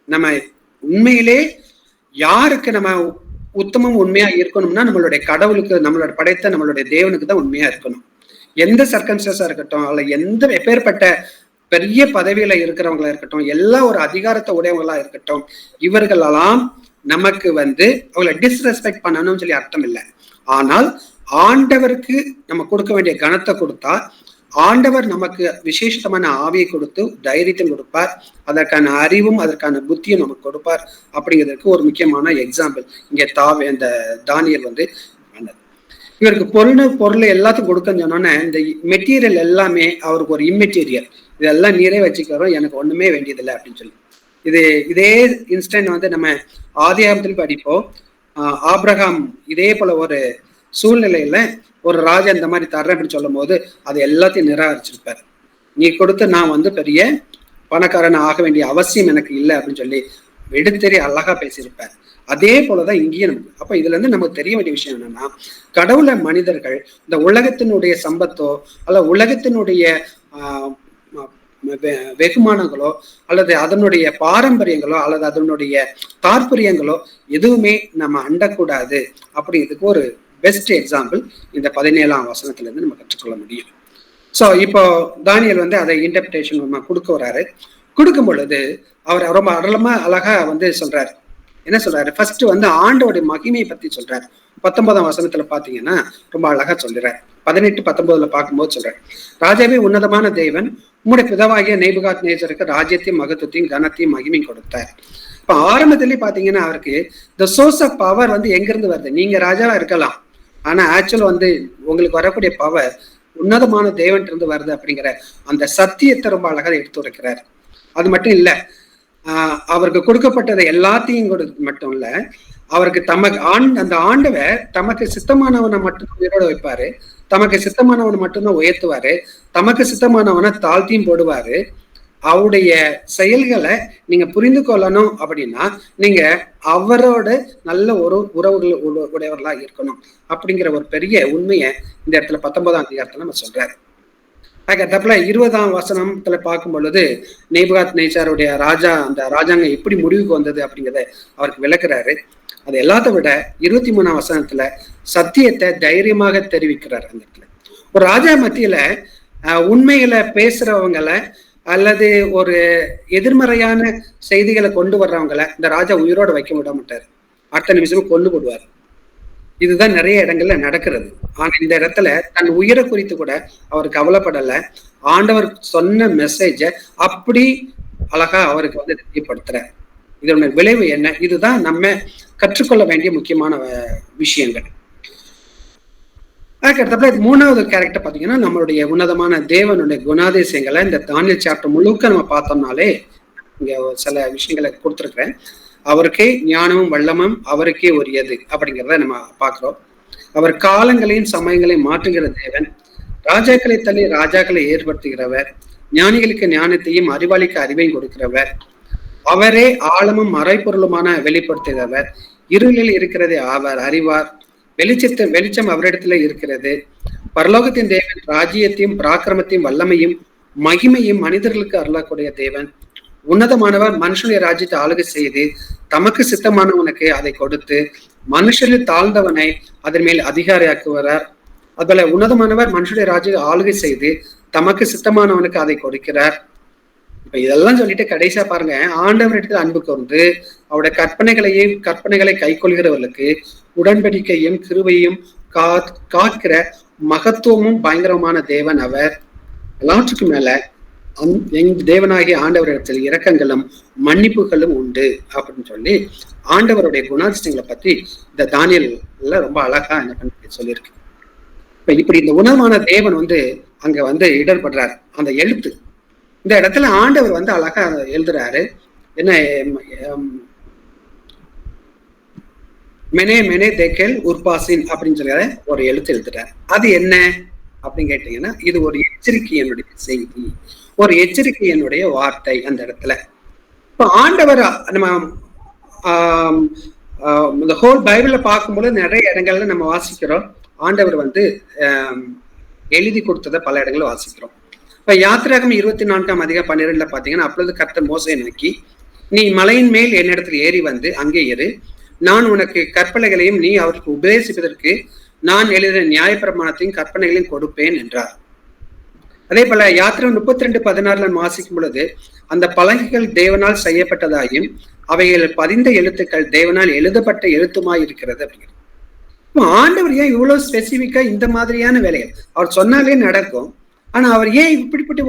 நம்ம உண்மையிலே யாருக்கு நம்ம உத்தமம் உண்மையா இருக்கணும்னா நம்மளுடைய கடவுளுக்கு, நம்மளோட படைத்த நம்மளுடைய தேவனுக்கு தான் உண்மையா இருக்கணும். எந்த சர்க்கம்ஸ்டன்ஸா இருக்கட்டும், அல்ல எந்த எப்பேற்பட்ட பெரிய பதவியில இருக்கிறவங்களா இருக்கட்டும், எல்லா ஒரு அதிகாரத்தை உடையவங்களா இருக்கட்டும், இவர்களெல்லாம் நமக்கு வந்து அவங்களை டிஸ்ரெஸ்பெக்ட் பண்ணணும்னு சொல்லி அர்த்தம் இல்லை. ஆனால் ஆண்டவருக்கு நம்ம கொடுக்க வேண்டிய கனத்தை கொடுத்தா ஆண்டவர் நமக்கு விசேஷமான ஆவியை கொடுத்து தைரியத்தை கொடுப்பார், அதற்கான அறிவும் அதற்கான புத்தியும் நமக்கு கொடுப்பார். அப்படிங்கிறதுக்கு ஒரு முக்கியமான எக்ஸாம்பிள் இங்க இந்த தானியேல் வந்து இவருக்கு பொருள் எல்லாத்துக்கும் கொடுக்கன்னு சொன்னோன்னே, இந்த மெட்டீரியல் எல்லாமே அவருக்கு ஒரு இம்மெட்டீரியல், இதெல்லாம் நீரே வச்சுக்கிறோம், எனக்கு ஒண்ணுமே வேண்டியதில்லை அப்படின்னு சொல்லி. இதே இன்ஸ்டன்ட் வந்து நம்ம ஆதியாகமத்தில் படிப்போம். ஆபிரகாம் இதே போல ஒரு சூழ்நிலையில ஒரு ராஜா இந்த மாதிரி தர்றேன் அப்படின்னு சொல்லும் போது அது எல்லாத்தையும் நிராகரிச்சிருப்பார். நீ கொடுத்து நான் வந்து பெரிய பணக்காரன் ஆக வேண்டிய அவசியம் எனக்கு இல்லை அப்படின்னு சொல்லி எடுத்தறி அழகா பேசியிருப்பார். அதே போலதான் இங்கேயும் நமக்கு. அப்ப இதுல இருந்து நமக்கு தெரிய வேண்டிய விஷயம் என்னன்னா, கடவுளை மனிதர்கள் இந்த உலகத்தினுடைய சம்பத்தோ அல்ல உலகத்தினுடைய வெகுமானங்களோ அல்லது அதனுடைய பாரம்பரியங்களோ அல்லது அதனுடைய தாற்பயங்களோ எதுவுமே நம்ம அண்டக்கூடாது அப்படிங்கிறதுக்கு ஒரு பெஸ்ட் எக்ஸாம்பிள் இந்த 17ஆம் வசனத்துல இருந்து நம்ம கற்றுக்கொள்ள முடியும். ஸோ இப்போ தானியேல் வந்து அதை இன்டர்பிரேஷன் கொடுக்க வர்றாரு. கொடுக்கும் பொழுது அவர் ரொம்ப அழகா வந்து சொல்றாரு. என்ன சொல்றாரு? ஃபர்ஸ்ட் வந்து ஆண்டோடைய மகிமையை பத்தி சொல்றாரு. 19ஆம் வசனத்துல பாத்தீங்கன்னா ரொம்ப அழகா சொல்றாரு. 18-19 பார்க்கும்போது சொல்றாரு, ராஜாவே உன்னதமான தேவன் உம்முடைய பிதாவாகிய நேபுகாத்நேசருக்கு ராஜ்யத்தையும் மகத்துவத்தையும் கனத்தையும் மகிமையும் கொடுத்தார். இப்ப ஆரம்பத்திலேயே பாத்தீங்கன்னா அவருக்கு த சோர்ஸ் ஆஃப் பவர் வந்து எங்க இருந்து வருது? நீங்க ராஜாவா இருக்கலாம், ஆனா ஆக்சுவல் வந்து உங்களுக்கு வரக்கூடிய பவர் உன்னதமான தேவன் இருந்து வருது அப்படிங்கிற அந்த சத்தியத்தை ரொம்ப அழகா எடுத்து வைக்கிறார். அது மட்டும் இல்ல, அவருக்கு கொடுக்கப்பட்டதை எல்லாத்தையும் மட்டும் இல்ல, அவருக்கு அந்த ஆண்டவர் தமக்கு சித்தமானவனை மட்டும் உயிரோட வைப்பாரு, தமக்கு சித்தமானவனை மட்டும்தான் உயர்த்துவாரு, தமக்கு சித்தமானவனை தாழ்த்தியும் போடுவாரு. அவருடைய செயல்களை நீங்க புரிந்து கொள்ளணும் அப்படின்னா நீங்க அவரோட நல்ல ஒரு உறவுகள் உடையவர்களா இருக்கணும் அப்படிங்கிற ஒரு பெரிய உண்மையை இந்த இடத்துல 19ஆம் அதிகாரத்துல நம்ம சொல்றாரு. அதுக்கப்புறம் 20ஆம் வசனத்துல பார்க்கும் பொழுது நேபுகாத்நேச்சாருடைய அந்த ராஜாங்கம் எப்படி முடிவுக்கு வந்தது அப்படிங்கிறத அவருக்கு விளக்குறாரு. அது எல்லாத்த விட 23ஆம் வசனத்துல சத்தியத்தை தைரியமாக தெரிவிக்கிறார். அந்த இடத்துல ஒரு ராஜா மத்தியில உண்மைகளை பேசுறவங்களை அல்லது ஒரு எதிர்மறையான செய்திகளை கொண்டு வர்றவங்களை இந்த ராஜா உயிரோட வைக்க விட மாட்டார், அடுத்த நிமிஷமும் கொண்டு போடுவார். இதுதான் நிறைய இடங்கள்ல நடக்கிறது. ஆனா இந்த இடத்துல தன் உயிரை குறித்து கூட அவர் கவலைப்படல. ஆண்டவர் சொன்ன மெசேஜ அப்படி அழகா அவருக்கு வந்து தெரியப்படுத்துற. இதோட விளைவு என்ன? இதுதான் நம்ம கற்றுக்கொள்ள வேண்டிய முக்கியமான விஷயங்கள். அதுக்கடுத்தப்ப 3வது கேரக்டர் பாத்தீங்கன்னா நம்மளுடைய உன்னதமான தேவனுடைய குணாதிசயங்களை இந்த தானியல் சாப்டர் முழுக்க நம்ம பார்த்தோம்னாலே இங்க சில விஷயங்களை கொடுத்துருக்கிறேன். அவருக்கே ஞானமும் வல்லமும் அவருக்கே உரியது அப்படிங்கிறத நம்ம பார்க்கிறோம். அவர் காலங்களையும் சமயங்களையும் மாற்றுகிற தேவன், ராஜாக்களை தள்ளி ராஜாக்களை ஏற்படுத்துகிறவர், ஞானிகளுக்கு ஞானத்தையும் அறிவாளிக்கு அறிவையும் கொடுக்கிறவர், அவரே ஆழமும் மறைப்பொருளுமான வெளிப்படுத்துகிறவர், இருளில் இருக்கிறதை அவர் அறிவார், வெளிச்சம் அவரிடத்துல இருக்கிறது, பரலோகத்தின் தேவன் ராஜ்யத்தையும் பராக்கிரமத்தையும் வல்லமையும் மகிமையும் மனிதர்களுக்கு அருளக்கூடிய தேவன், உன்னதமானவர் மனுஷனுடைய ராஜ்யத்தை ஆளுகை செய்து தமக்கு சித்தமானவனுக்கு அதை கொடுத்து மனுஷரில் தாழ்ந்தவனை அதன் மேல் அதிகாரியாக்குவார். அதுபோல உன்னதமானவர் மனுஷனுடைய ராஜ்யத்தை ஆளுகை செய்து தமக்கு சித்தமானவனுக்கு அதை கொடுக்கிறார். இப்ப இதெல்லாம் சொல்லிட்டு கடைசியா பாருங்க, ஆண்டவரிடத்தில் அன்பு கூர்ந்து அவருடைய கற்பனைகளை கைக்கொள்கிறவர்களுக்கு உடன்படிக்கையும் கிருபையும் காக்கிற மகத்துவமும் பயங்கரமான தேவன் அவர். எல்லாற்றுக்கும் மேல தேவனாகிய ஆண்டவரிடத்தில் இரக்கங்களும் மன்னிப்புகளும் உண்டு அப்படின்னு சொல்லி ஆண்டவருடைய குணாதிசயங்களை பத்தி இந்த தானியல்ல ரொம்ப அழகா என்ன பண்ணி சொல்லியிருக்கு. இப்ப இப்படி இந்த உணவான தேவன் வந்து அங்க வந்து இடர்படுறாரு. அந்த எழுத்து இந்த இடத்துல ஆண்டவர் வந்து அழகா எழுதுறாரு. என்ன மெனே தேக்கேல் உர்பாசின் அப்படின்னு சொல்லிற ஒரு எழுத்து எழுதுறாரு. அது என்ன அப்படின்னு கேட்டீங்கன்னா, இது ஒரு எச்சரிக்கையினுடைய செய்தி, ஒரு எச்சரிக்கையினுடைய வார்த்தை அந்த இடத்துல. இப்ப ஆண்டவர் நம்ம இந்த ஹோல் பைபிள்ல பார்க்கும்போது நிறைய இடங்கள்ல நம்ம வாசிக்கிறோம். ஆண்டவர் வந்து எழுதி கொடுத்ததை பல இடங்கள்ல வாசிக்கிறோம். இப்ப யாத்திராகமம் 24:12 பாத்தீங்கன்னா, அப்பொழுது கர்த்தர் மோசேயை நோக்கி, நீ மலையின் மேல் என்னிடத்தில் ஏறி வந்து அங்கே இரு, நான் உனக்கு கற்பனைகளையும் நீ அவருக்கு உபதேசிப்பதற்கு நான் எழுதின நியாயப்பிரமாணத்தையும் கற்பனைகளையும் கொடுப்பேன் என்றார். அதே போல யாத்திரை 32:16 வாசிக்கும் பொழுது, அந்த பலகைகள் தேவனால் செய்யப்பட்டதாயும் அவைகள் பதிந்த எழுத்துக்கள் தேவனால் எழுதப்பட்ட எழுத்துமாய் இருக்கிறது அப்படிங்கிறது. ஆண்டவர் ஏன் இவ்வளவு ஸ்பெசிபிக்கா இந்த மாதிரியான வேலைகள் அவர் சொன்னாலே நடக்கும், ஆனா அவர் ஏன் இப்படிப்பட்ட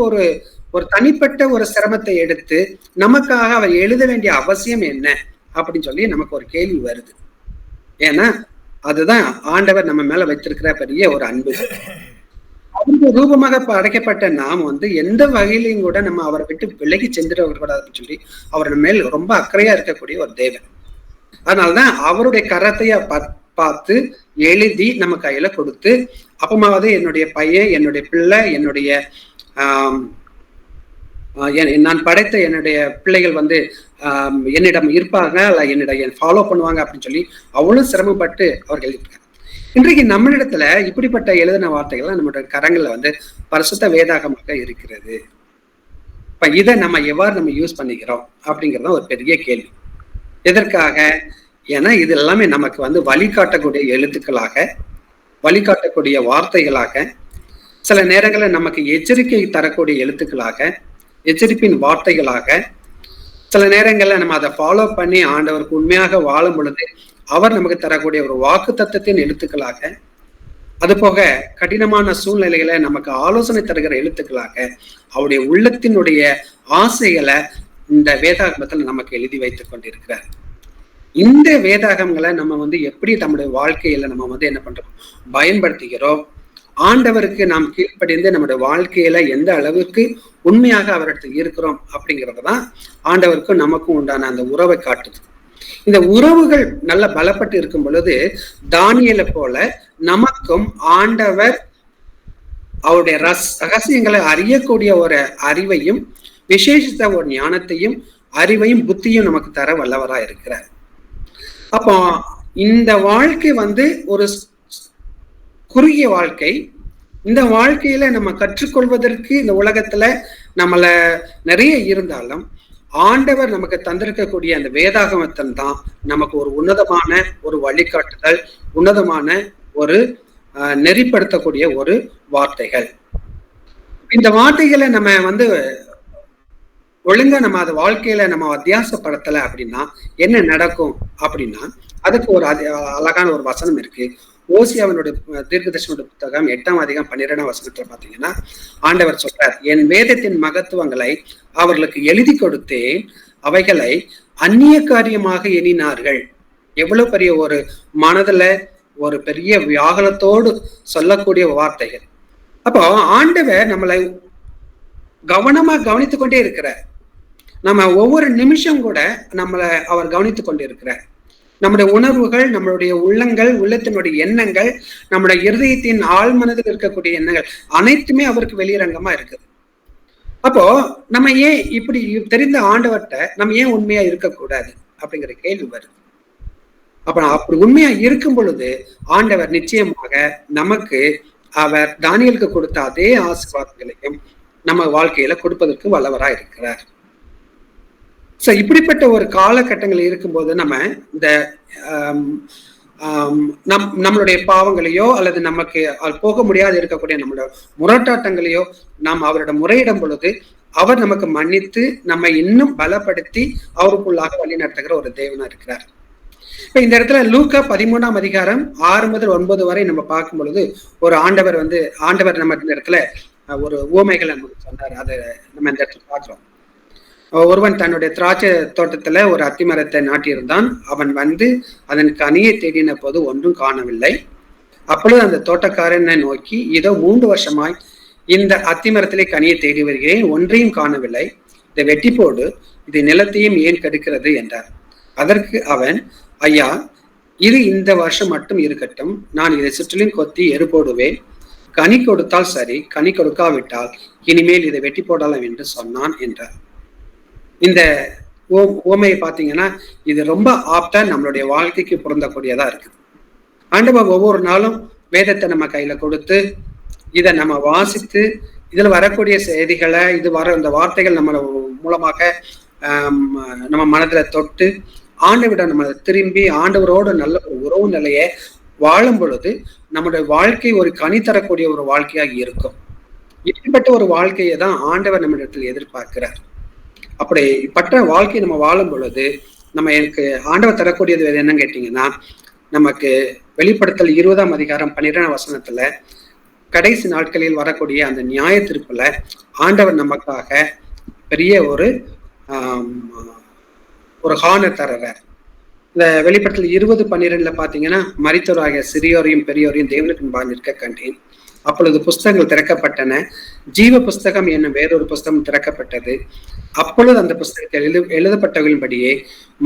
ஒரு தனிப்பட்ட ஒரு சிரமத்தை எடுத்து நமக்காக அவர் எழுத வேண்டிய அவசியம் என்ன அப்படின்னு சொல்லி நமக்கு ஒரு கேள்வி வருது. ஏன்னா அதுதான் ஆண்டவர் நம்ம மேல வைத்திருக்கிற பெரிய ஒரு அன்பு. அவருக்கு ரூபமாக படைக்கப்பட்ட நாம் வந்து எந்த வகையிலையும் கூட நம்ம அவரை விட்டு விலகி சென்றுடக்கூடாதுன்னு சொல்லி அவர் நம்ம மேல் ரொம்ப அக்கறையா இருக்கக்கூடிய ஒரு தேவன். அதனாலதான் அவருடைய கரத்தைய பார்த்து எழுதி நம்ம கையில கொடுத்து, அப்பமாவது என்னுடைய பையன், என்னுடைய பிள்ளை, என்னுடைய நான் படைத்த என்னுடைய பிள்ளைகள் வந்து என்னிடம் இருப்பாங்க, அல்ல என்னிடம் ஃபாலோ பண்ணுவாங்க அப்படின்னு சொல்லி அவ்வளவு சிரமப்பட்டு அவர்கள் எழுதியிருக்காங்க. இன்றைக்கு நம்மளிடத்துல இப்படிப்பட்ட எழுதின வார்த்தைகள்லாம் நம்மளுடைய கரங்கள்ல வந்து பரிசுத்த வேதாகமாக இருக்கிறது. இப்ப இதை நம்ம எவ்வாறு நம்ம யூஸ் பண்ணிக்கிறோம் அப்படிங்கிறது ஒரு பெரிய கேள்வி. எதற்காக? ஏன்னா இது எல்லாமே நமக்கு வந்து வழிகாட்டக்கூடிய எழுத்துக்களாக, வழிகாட்டக்கூடிய வார்த்தைகளாக, சில நேரங்களில் நமக்கு எச்சரிக்கை தரக்கூடிய எழுத்துக்களாக, எச்சரிப்பின் வார்த்தைகளாக, சில நேரங்களில் நம்ம அதை ஃபாலோ பண்ணி ஆண்டவருக்கு உண்மையாக வாழும் பொழுது அவர் நமக்கு தரக்கூடிய ஒரு வாக்கு தத்தத்தின் எழுத்துக்களாக, அது போக கடினமான சூழ்நிலைகளை நமக்கு ஆலோசனை தருகிற எழுத்துக்களாக, அவருடைய உள்ளத்தினுடைய ஆசைகளை இந்த வேதாகமத்தில் நமக்கு எழுதி வைத்துக் கொண்டிருக்கிறார். இந்த வேதாகங்களை நம்ம வந்து எப்படி நம்முடைய வாழ்க்கையில நம்ம வந்து என்ன பண்றோம், பயன்படுத்துகிறோம், ஆண்டவருக்கு நாம் கீழ்ப்படிந்து நம்முடைய வாழ்க்கையில எந்த அளவுக்கு உண்மையாக அவரிடத்தில் இருக்கிறோம் அப்படிங்கிறதுதான் ஆண்டவருக்கும் நமக்கும் உண்டான அந்த உறவை காட்டுது. இந்த உறவுகள் நல்ல பலப்பட்டு இருக்கும் பொழுது தானியேலை போல நமக்கும் ஆண்டவர் அவருடைய ரகசியங்களை அறியக்கூடிய ஒரு அறிவையும் விசேஷித்த ஒரு ஞானத்தையும் அறிவையும் புத்தியும் நமக்கு தர வல்லவரா இருக்கிறார். அப்போ இந்த வாழ்க்கை வந்து ஒரு குறுகிய வாழ்க்கை. இந்த வாழ்க்கையில நம்ம கற்றுக்கொள்வதற்கு இந்த உலகத்துல நம்மள நிறைய இருந்தாலும் ஆண்டவர் நமக்கு தந்திருக்கக்கூடிய அந்த வேதாகமத்தன் தான் நமக்கு ஒரு உன்னதமான ஒரு வழிகாட்டுதல், உன்னதமான ஒரு நெறிப்படுத்தக்கூடிய ஒரு வார்த்தைகள். இந்த வார்த்தைகளை நம்ம வந்து ஒழுங்கா நம்ம அது வாழ்க்கையில நம்ம அத்தியாசப்படுத்தலை அப்படின்னா என்ன நடக்கும் அப்படின்னா, அதுக்கு ஒரு அழகான ஒரு வசனம் இருக்கு. ஓசியாவினுடைய தீர்க்கதரிசனுடைய புத்தகம் 8ஆம் அதிகாரம் 12ஆம் வசனத்துல பாத்தீங்கன்னா ஆண்டவர் சொல்றார், என் வேதத்தின் மகத்துவங்களை அவர்களுக்கு எழுதி கொடுத்தேன், அவைகளை அந்நிய காரியமாக எண்ணினார்கள். எவ்வளவு பெரிய ஒரு மனதுல ஒரு பெரிய வியாகுலத்தோடு சொல்லக்கூடிய வார்த்தைகள். அப்போ ஆண்டவர் நம்மளை கவனமா கவனித்துக் கொண்டே இருக்கிறார். நம்ம ஒவ்வொரு நிமிஷம் கூட நம்மளை அவர் கவனித்துக் கொண்டே இருக்கிறார். நம்முடைய உணர்வுகள், நம்மளுடைய உள்ளங்கள், உள்ளத்தினுடைய எண்ணங்கள், நம்முடைய இருதயத்தின் ஆழ்மனதில் இருக்கக்கூடிய எண்ணங்கள் அனைத்துமே அவருக்கு வெளியரங்கமா இருக்குது. அப்போ நம்ம ஏன் இப்படி தெரிந்த ஆண்டவர்கிட்ட நம்ம ஏன் உண்மையா இருக்கக்கூடாது அப்படிங்கிற கேள்வி வருது. அப்ப அப்படி உண்மையா இருக்கும் பொழுது ஆண்டவர் நிச்சயமாக நமக்கு அவர் தானியேலுக்கு கொடுத்த அதே ஆசீர்வாதங்களையும் நம்ம வாழ்க்கையில கொடுப்பதற்கு வல்லவரா இருக்கிறார். சோ இப்படிப்பட்ட ஒரு காலகட்டங்கள் இருக்கும்போது நம்ம இந்த நம்மளுடைய பாவங்களையோ அல்லது நமக்கு போக முடியாது இருக்கக்கூடிய நம்மளோட முரட்டாட்டங்களையோ நாம் அவரிடம் முறையிடும் பொழுது அவர் நமக்கு மன்னித்து நம்மை இன்னும் பலப்படுத்தி அவருக்குள்ளாக வழி நடத்துகிற ஒரு தேவனா இருக்கிறார். இப்ப இந்த இடத்துல லூக்கா 13ஆம் அதிகாரம் 6 முதல் 9 வரை நம்ம பார்க்கும் பொழுது ஒரு ஆண்டவர் நம்ம இந்த இடத்துல ஒரு உவமைகளை நமக்கு சொன்னார். அதை நம்ம இந்த இடத்துல பார்க்கிறோம். ஒருவன் தன்னுடைய திராட்சை தோட்டத்துல ஒரு அத்திமரத்தை நாட்டியிருந்தான். அவன் வந்து அதன் கனியை தேடின போது ஒன்றும் காணவில்லை. அப்பொழுது அந்த தோட்டக்காரனை நோக்கி, இதோ 3 வருஷமாய் இந்த அத்திமரத்திலே கனியை தேடி வருகிறேன், ஒன்றையும் காணவில்லை, இதை வெட்டி போடு, இது நிலத்தையும் ஏன் கெடுக்கிறது என்றார். அதற்கு அவன், ஐயா, இது இந்த வருஷம் மட்டும் இருக்கட்டும், நான் இதை சுற்றிலும் கொத்தி எரு போடுவேன், கனி கொடுத்தால் சரி, கனி கொடுக்காவிட்டால் இனிமேல் இதை வெட்டி போடலாம் என்று சொன்னான் என்றார். இந்த உவமையை பார்த்தீங்கன்னா இது ரொம்ப ஆப்டா நம்மளுடைய வாழ்க்கைக்கு பொருந்தக்கூடியதா இருக்குது. ஆண்டவர் ஒவ்வொரு நாளும் வேதத்தை நம்ம கையில கொடுத்து இதை நம்ம வாசித்து இதுல வரக்கூடிய செய்திகளை இந்த வார்த்தைகள் நம்ம மூலமாக நம்ம மனதுல தொட்டு ஆண்டவரிடம் நம்ம திரும்பி ஆண்டவரோடு நல்ல ஒரு உறவு நிலையை வாழும் பொழுது நம்முடைய வாழ்க்கை ஒரு கனி தரக்கூடிய ஒரு வாழ்க்கையாக இருக்கும். இப்படிப்பட்ட ஒரு வாழ்க்கையை தான் ஆண்டவர் நம்ம இடத்துல எதிர்பார்க்கிறார். அப்படிப்பட்ட வாழ்க்கை நம்ம வாழும் பொழுது நம்ம எனக்கு ஆண்டவர் தரக்கூடியது என்னன்னு கேட்டீங்கன்னா, நமக்கு வெளிப்படுத்தல் 20ஆம் அதிகாரம் 12ஆம் வசனத்துல கடைசி நாட்களில் வரக்கூடிய அந்த நியாய தீர்ப்புல ஆண்டவர் நமக்காக பெரிய ஒரு ஹானர் தர்றார். இந்த வெளிப்படுத்தல் 20:12 பாத்தீங்கன்னா, மரித்தோராகிய சிறியோரையும் பெரியோரையும் தேவனுக்கு முன்பாக நிற்க கண்டேன். அப்பொழுது புஸ்தகங்கள் திறக்கப்பட்டன, ஜீவ புஸ்தகம் என்னும் வேறொரு புஸ்தகம் திறக்கப்பட்டது. அப்பொழுது அந்த புஸ்தகத்தில் எழுதப்பட்டவர்களின்படியே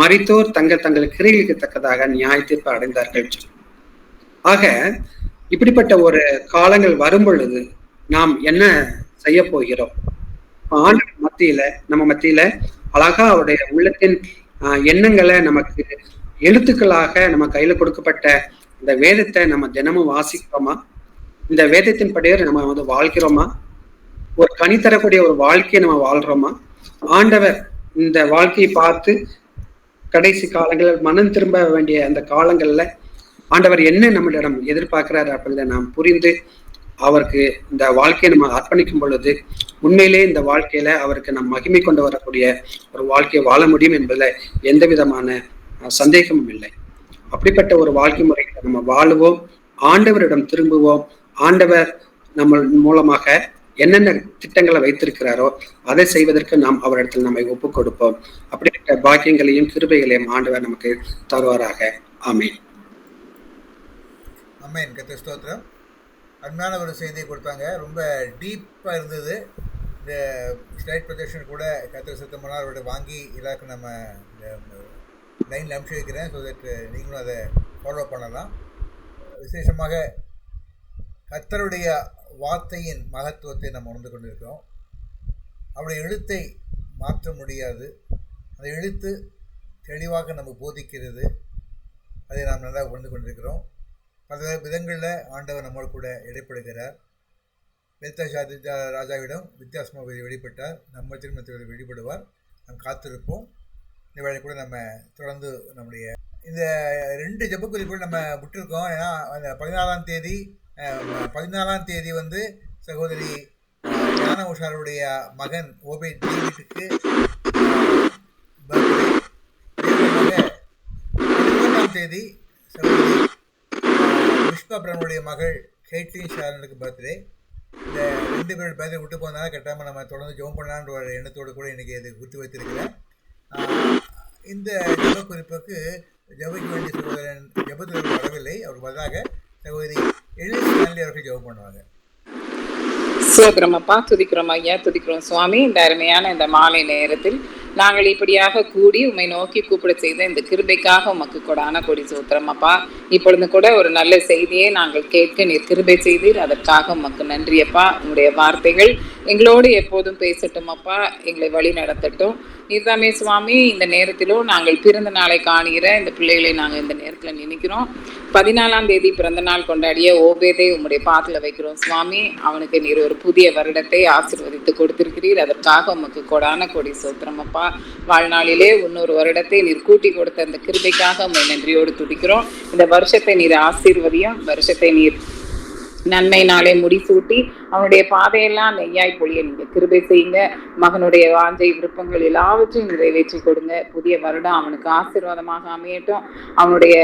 மரித்தோர் தங்கள் கிரியைகளுக்கு தக்கதாக நியாய தீர்ப்பு அடைந்தார்கள். ஆக இப்படிப்பட்ட ஒரு காலங்கள் வரும் பொழுது நாம் என்ன செய்ய போகிறோம்? ஆண்டவர் நம்ம மத்தியில அழகா அவருடைய உள்ளத்தின் எண்ணங்களை நமக்கு எழுத்துக்களாக நம்ம கையில கொடுக்கப்பட்ட இந்த வேதத்தை நம்ம தினமும் வாசிக்கிறோமா? இந்த வேதத்தின் படியே நம்ம வந்து வாழ்கிறோமா? ஒரு கனி தரக்கூடிய ஒரு வாழ்க்கையை நம்ம வாழ்றோமா? ஆண்டவர் இந்த வாழ்க்கையை பார்த்து கடைசி காலங்களில் மனம் திரும்ப வேண்டிய அந்த காலங்கள்ல ஆண்டவர் என்ன நம்மளிடம் எதிர்பார்க்கிறாரு அப்படின்றத நாம் புரிந்து அவருக்கு இந்த வாழ்க்கையை நம்ம அர்ப்பணிக்கும் பொழுது உண்மையிலே இந்த வாழ்க்கையில அவருக்கு நம் மகிமை கொண்டு வரக்கூடிய ஒரு வாழ்க்கையை வாழ முடியும் என்பதுல எந்த விதமான சந்தேகமும் இல்லை. அப்படிப்பட்ட ஒரு வாழ்க்கை முறைகளை நம்ம வாழுவோம், ஆண்டவரிடம் திரும்புவோம். ஆண்டவர் நம்ம மூலமாக என்னென்ன திட்டங்களை வைத்திருக்கிறாரோ அதை செய்வதற்கு நாம் அவரிடத்தில் நம்மை ஒப்புக் கொடுப்போம். அப்படிப்பட்ட பாக்கியங்களையும் கிருபைகளையும் ஆண்டவர் நமக்கு தருவாராக. ஆமென். ஆமென். கர்த்தருக்கு ஸ்தோத்திரம். அருமையான ஒரு செய்தியை கொடுத்தாங்க. ரொம்ப டீப்பாக இருந்தது. இந்த ஸ்லைட் ப்ரொஜெக்ஷன் கூட கர்த்தர் சுத்தம் பண்ணால் அவரோட வாங்கி எல்லாருக்கும் நம்ம லைனில் அனுப்பிச்சி வைக்கிறேன். ஸோ தட் நீங்களும் அதை ஃபாலோ பண்ணலாம். விசேஷமாக கர்த்தருடைய வார்த்தையின் மகத்துவத்தை நம்ம உணர்ந்து கொண்டிருக்கிறோம். அவருடைய எழுத்தை மாற்ற முடியாது. அந்த எழுத்து தெளிவாக நமக்கு போதிக்கிறது. அதை நாம் நல்லா உணர்ந்து கொண்டிருக்கிறோம். பல விதங்களில் ஆண்டவர் நம்மோடு கூட இடைப்படுகிறார். பெல்ஷாத்சார் ராஜாவிடம் வித்தியாசமாக வெளிப்பட்டார். நம்ம திருமணத்தில் வெளிப்படுவார். நாம் காத்திருப்போம். இந்த வேலை கூட நம்ம தொடர்ந்து நம்முடைய இந்த 2 ஜெப குறிப்புகள் நம்ம விட்டுருக்கோம். ஏன்னா அந்த 14ஆம் தேதி வந்து சகோதரி ஞான உஷாருடைய மகன் ஓபே டேவிட்டுக்கு பர்த்டே. 13ஆம் தேதி சகோதரி புஷ்பா பிரனுடைய மகள் கேட்லின் ஷாரனுக்கு பர்த்டே. இந்த 2 பேரோட பர்த்டே விட்டு போனாலும் கட்டாமல் நம்ம தொடர்ந்து ஜெபம் பண்ணலான்ற ஒரு எண்ணத்தோடு கூட இன்றைக்கி இது குறித்து வைத்திருக்கிறேன். இந்த ஜெப குறிப்புக்கு ஜெபிக்க வேண்டிய சகோதரன் ஜெபத்தில் வரவில்லை. அவர் பதிலாக சகோதரி எலிஸ் ஸ்டான்லி அவர்கள் ஜெபம் பண்ணுவாங்க. சோதரம் அப்பா, துதிக்கிறோம் ஐயா, துதிக்கிறோம் சுவாமி. இந்த அருமையான இந்த மாலை நேரத்தில் நாங்கள் இப்படியாக கூடி உம்மை நோக்கி கூப்பிட செய்த இந்த கிருபைக்காக உமக்கு கொடான கொடி சோத்திரம் அப்பா. இப்பொழுது கூட ஒரு நல்ல செய்தியை நாங்கள் கேட்க நீர் கிருபை செய்தீர், அதற்காக உமக்கு நன்றி அப்பா. உங்களுடைய வார்த்தைகள் எங்களோடு எப்போதும் பேசட்டும் அப்பா, எங்களை வழி நடத்தட்டும். நீர்தாமே சுவாமி, இந்த நேரத்திலும் நாங்கள் பிறந்த நாளை காணுகிற இந்த பிள்ளைகளை நாங்கள் இந்த நேரத்தில் நினைக்கிறோம். 14ஆம் தேதி பிறந்த நாள் கொண்டாடிய ஓபேதை உம்முடைய பாதத்தில் வைக்கிறோம் சுவாமி. அவனுக்கு நீர் ஒரு புதிய வருடத்தை ஆசீர்வதித்து கொடுத்திருக்கிறீர், அதற்காக உமக்கு கொடான கொடி சோத்திரம் அப்பா. வாழ்நாளிலே இன்னொரு வருடத்தை நீர் கூட்டி கொடுத்த அந்த கிருபைக்காக உம்மை நன்றியோடு துதிக்கிறோம். இந்த வருஷத்தை நீர் ஆசீர்வதியும், வருஷத்தை நீர் நன்மை நாளை முடிசூட்டி அவனுடைய பாதையெல்லாம் நெய்யாய் பொழிய நீங்க கிருபை செய்யுங்க. மகனுடைய வாஞ்சை விருப்பங்கள் எல்லாவற்றையும் நிறைவேற்றி கொடுங்க. புதிய வருடம் அவனுக்கு ஆசீர்வாதமாக அமையட்டும். அவனுடைய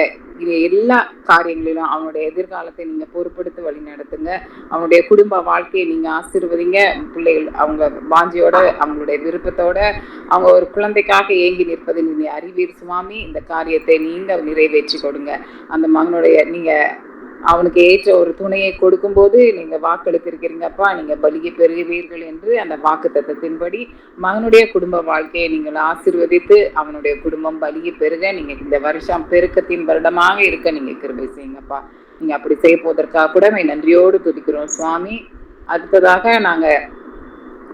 எல்லா காரியங்களிலும் அவனுடைய எதிர்காலத்தை நீங்க பொறுப்படுத்தி வழி நடத்துங்க. அவனுடைய குடும்ப வாழ்க்கையை நீங்க ஆசீர்வதிங்க. பிள்ளைகள் அவங்க வாஞ்சியோட அவங்களுடைய விருப்பத்தோட அவங்க ஒரு குழந்தைக்காக ஏங்கி நிற்பது நீங்க அறிவீர் சுவாமி. இந்த காரியத்தை நீங்க நிறைவேற்றி கொடுங்க. அந்த மகனுடைய நீங்க அவனுக்கு ஏற்ற ஒரு துணையை கொடுக்கும்போது நீங்க வாக்களித்திருக்கிறீங்கப்பா, நீங்க பலியை பெறுவீர்கள் என்று அந்த வாக்கு தத்தத்தின்படி மகனுடைய குடும்ப வாழ்க்கையை நீங்கள் ஆசீர்வதித்து அவனுடைய குடும்பம் பலியை பெருக நீங்க இந்த வருஷம் பெருக்கத்தின் வருடமாக இருக்க நீங்க கிருபை செய்யுங்கப்பா. நீங்க அப்படி செய்ய போவதற்காக கூட நன்றியோடு துதிக்கிறோம் சுவாமி. அடுத்ததாக நாங்க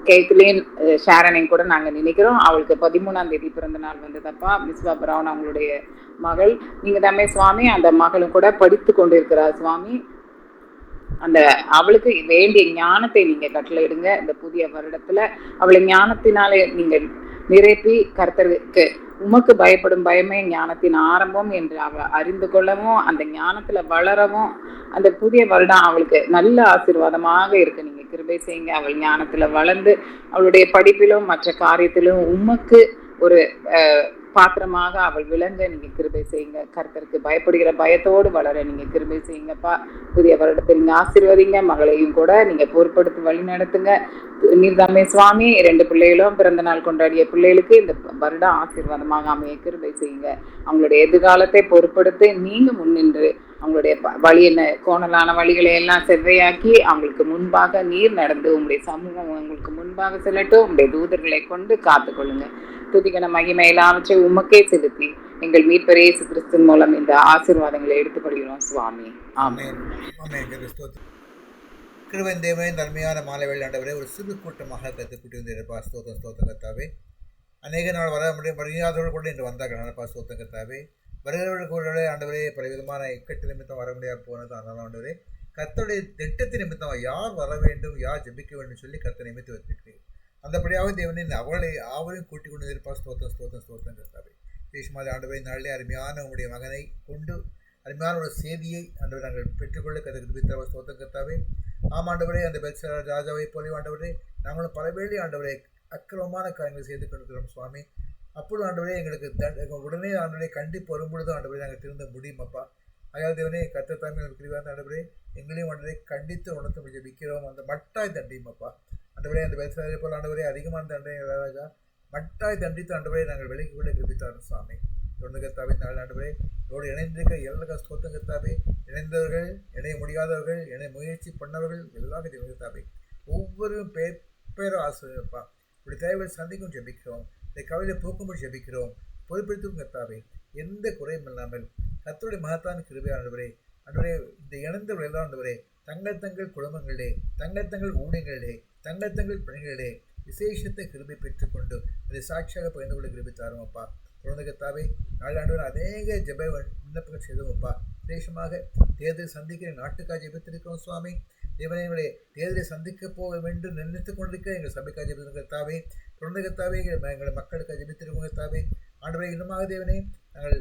கேத்லின் ஷாரனையும் கூட நாங்க நினைக்கிறோம். அவளுக்கு 13ஆம் தேதி பிறந்த நாள் வந்ததப்பா. மிஸ்வா பிரவுன் அவங்களுடைய மகள். நீங்க தாமே சுவாமி அந்த மகளும் கூட படித்து கொண்டிருக்கிறார் சுவாமி. அந்த அவளுக்கு வேண்டிய ஞானத்தை நீங்க கட்டளையிடுங்க. இந்த புதிய வருடத்துல அவளை ஞானத்தினாலே நீங்க நிரப்பி கர்த்தருக்கு உமக்கு பயப்படும் பயமே ஞானத்தின் ஆரம்பம் என்று அவ அறிந்து கொள்ளவும் அந்த ஞானத்துல வளரவும் அந்த புதிய வருடம் அவளுக்கு நல்ல ஆசீர்வாதமாக இருக்கு. நீங்க கிருபை செய்யுங்க. அவள் ஞானத்துல வளர்ந்து அவளுடைய படிப்பிலும் மற்ற காரியத்திலும் உமக்கு ஒரு பாத்திரமாக அவள் விளங்க நீங்க கிருபை செய்யுங்க. கர்த்தருக்கு பயப்படுகிற பயத்தோடு வளர நீங்க கிருபை செய்யுங்கப்பா. புதிய வருடத்தை நீங்க ஆசீர்வதிங்க. மகளையும் கூட நீங்க பொறுப்படுத்தி வழி நடத்துங்க. நீர்தாமே சுவாமி 2 பிள்ளைகளும் பிறந்த நாள் கொண்டாடிய பிள்ளைகளுக்கு இந்த வருடம் ஆசீர்வாதமாக அமைய கிருபை செய்யுங்க. அவங்களுடைய எதிர்காலத்தை பொறுப்படுத்தி நீங்க முன்னின்று அவங்களுடைய வழி என்ன கோணலான வழிகளை எல்லாம் செவ்வையாக்கி அவங்களுக்கு முன்பாக நீர் நடந்து உங்களுடைய சமூகம் உங்களுக்கு முன்பாக செல்லட்டும். உங்களுடைய தூதர்களை கொண்டு காத்து கொள்ளுங்க. துதிகன மகிமை எல்லாவற்றை உமக்கே செலுத்தி எங்கள் மீட்பர் இயேசு கிறிஸ்துவின் மூலம் இந்த ஆசீர்வாதங்களை எடுத்துக்கொள்கிறோம் சுவாமி. ஆமென். கிருபையின் தேவனே, நன்மையான மாலை வேளை ஆண்டவரே, ஒரு சிறு கூட்டமாக கற்றுக்கூட்டி வந்திருப்பா. ஸ்தோத்திரம் கர்த்தாவே. அநேக நாள் வர முடியாதவர்கள் கூட இன்று வந்தார்கள். நல்லப்பா ஸ்தோத்திரம் கர்த்தாவே. வருகிறவர்கள் கூட ஆண்டவரே பலவிதமான இக்கட்டு நிமித்தம் வர முடியாது போனது. அதனால ஆண்டவரே கர்த்தருடைய திட்டத்தின் நிமித்தம் யார் வர வேண்டும், யார் ஜெபிக்க வேண்டும் சொல்லி கர்த்தர் நிமித்து வைத்திருக்கிறேன். அந்தபடியாக தேவனே அவளையும் கூட்டிக் கொண்டு இருப்பா. ஸ்தோத்திரம் கர்த்தாவே. விசேஷமாக ஆண்டவரை நாளிலே அருமையான உங்களுடைய மகனை கொண்டு அருமையான ஒரு செய்தியை ஆண்டவரை நாங்கள் பெற்றுக்கொள்ள கருத்து ஸ்தோத்திரம் கர்த்தாவே. ஆமாண்டவரே, அந்த பெல்சா ராஜாவை போல ஆண்டவரே நாங்களும் பலவேளை ஆண்டவரை அக்கிரமமான காரியங்களை செய்து கொண்டிருக்கிறோம் சுவாமி. அப்பொழுது ஆண்டவரே எங்களுக்கு உடனே ஆண்டவரை கண்டிப்பு வரும்பொழுது ஆண்டவரை நாங்கள் திருந்த முடியும் அப்பா. அதாவது தேவனே கர்த்தர் தாமே பிரிவார்ந்த ஆண்டவரே எங்களையும் ஆண்டவரை கண்டித்து உணர்த்து ஜெபிக்கிறோம். அந்த மட்டாய் தண்டியும் அப்பா. ஆண்டவரே அந்த பெல்சாவை போல் ஆண்டவரே அதிகமான தண்டனை ராஜா மட்டாய் தண்டித்து ஆண்டவரை நாங்கள் விலகி கொள்ள கிருபித்தார் சுவாமி. தொடர்ந்து கர்த்தாவே நாள் ஆண்டவரே இதோடு இணைந்திருக்க எல்லா ஸ்தோத்திரம் கர்த்தாவே. இணைந்தவர்கள், இணைய முடியாதவர்கள், இணைய முயற்சி பண்ணவர்கள் எல்லாரும் கர்த்தாவே ஒவ்வொரு பேரும் ஆசிரியப்பா. இப்படி தேவைகள் சந்திக்கும் ஜெபிக்கிறோம். இந்த கவலையை போக்கும்படி ஜெபிக்கிறோம். பொறுப்பெடுத்தும் கர்த்தாவே எந்த குறையும் இல்லாமல் கர்த்தருடைய மகத்தான கிருபை ஆண்டவரே இந்த இணைந்தவர்கள் எல்லாம் ஆண்டவரே தங்கள் குடும்பங்களிலே தங்கள் ஊழியங்களிலே தங்கள் பணிகளிலே விசேஷத்தை கிருபை பெற்றுக்கொண்டு அதை சாட்சியாக பகிர்ந்து கொள்ள கிருபை தாரும் அப்பா. தொடர்ந்து கர்த்தாவே நாளாண்டு அநேக ஜெப விண்ணப்பங்கள் செய்தோம் அப்பா. விசேஷமாக தேர்தல் சந்திக்கிற நாட்டுக்காக ஜெபித்திருக்கிறோம் சுவாமி. தேவனையுடைய தேர்தலை சந்திக்க போக வேண்டும் நினைத்து கொண்டிருக்க எங்கள் சபைக்காக ஜெபித்திருக்கிற கர்த்தாவே. தொடர்ந்து கர்த்தாவே எங்கள் மக்களுக்காக ஜெபித்திருக்கோம் கர்த்தாவே. ஆண்டவரே இன்னுமாக தேவனே நாங்கள்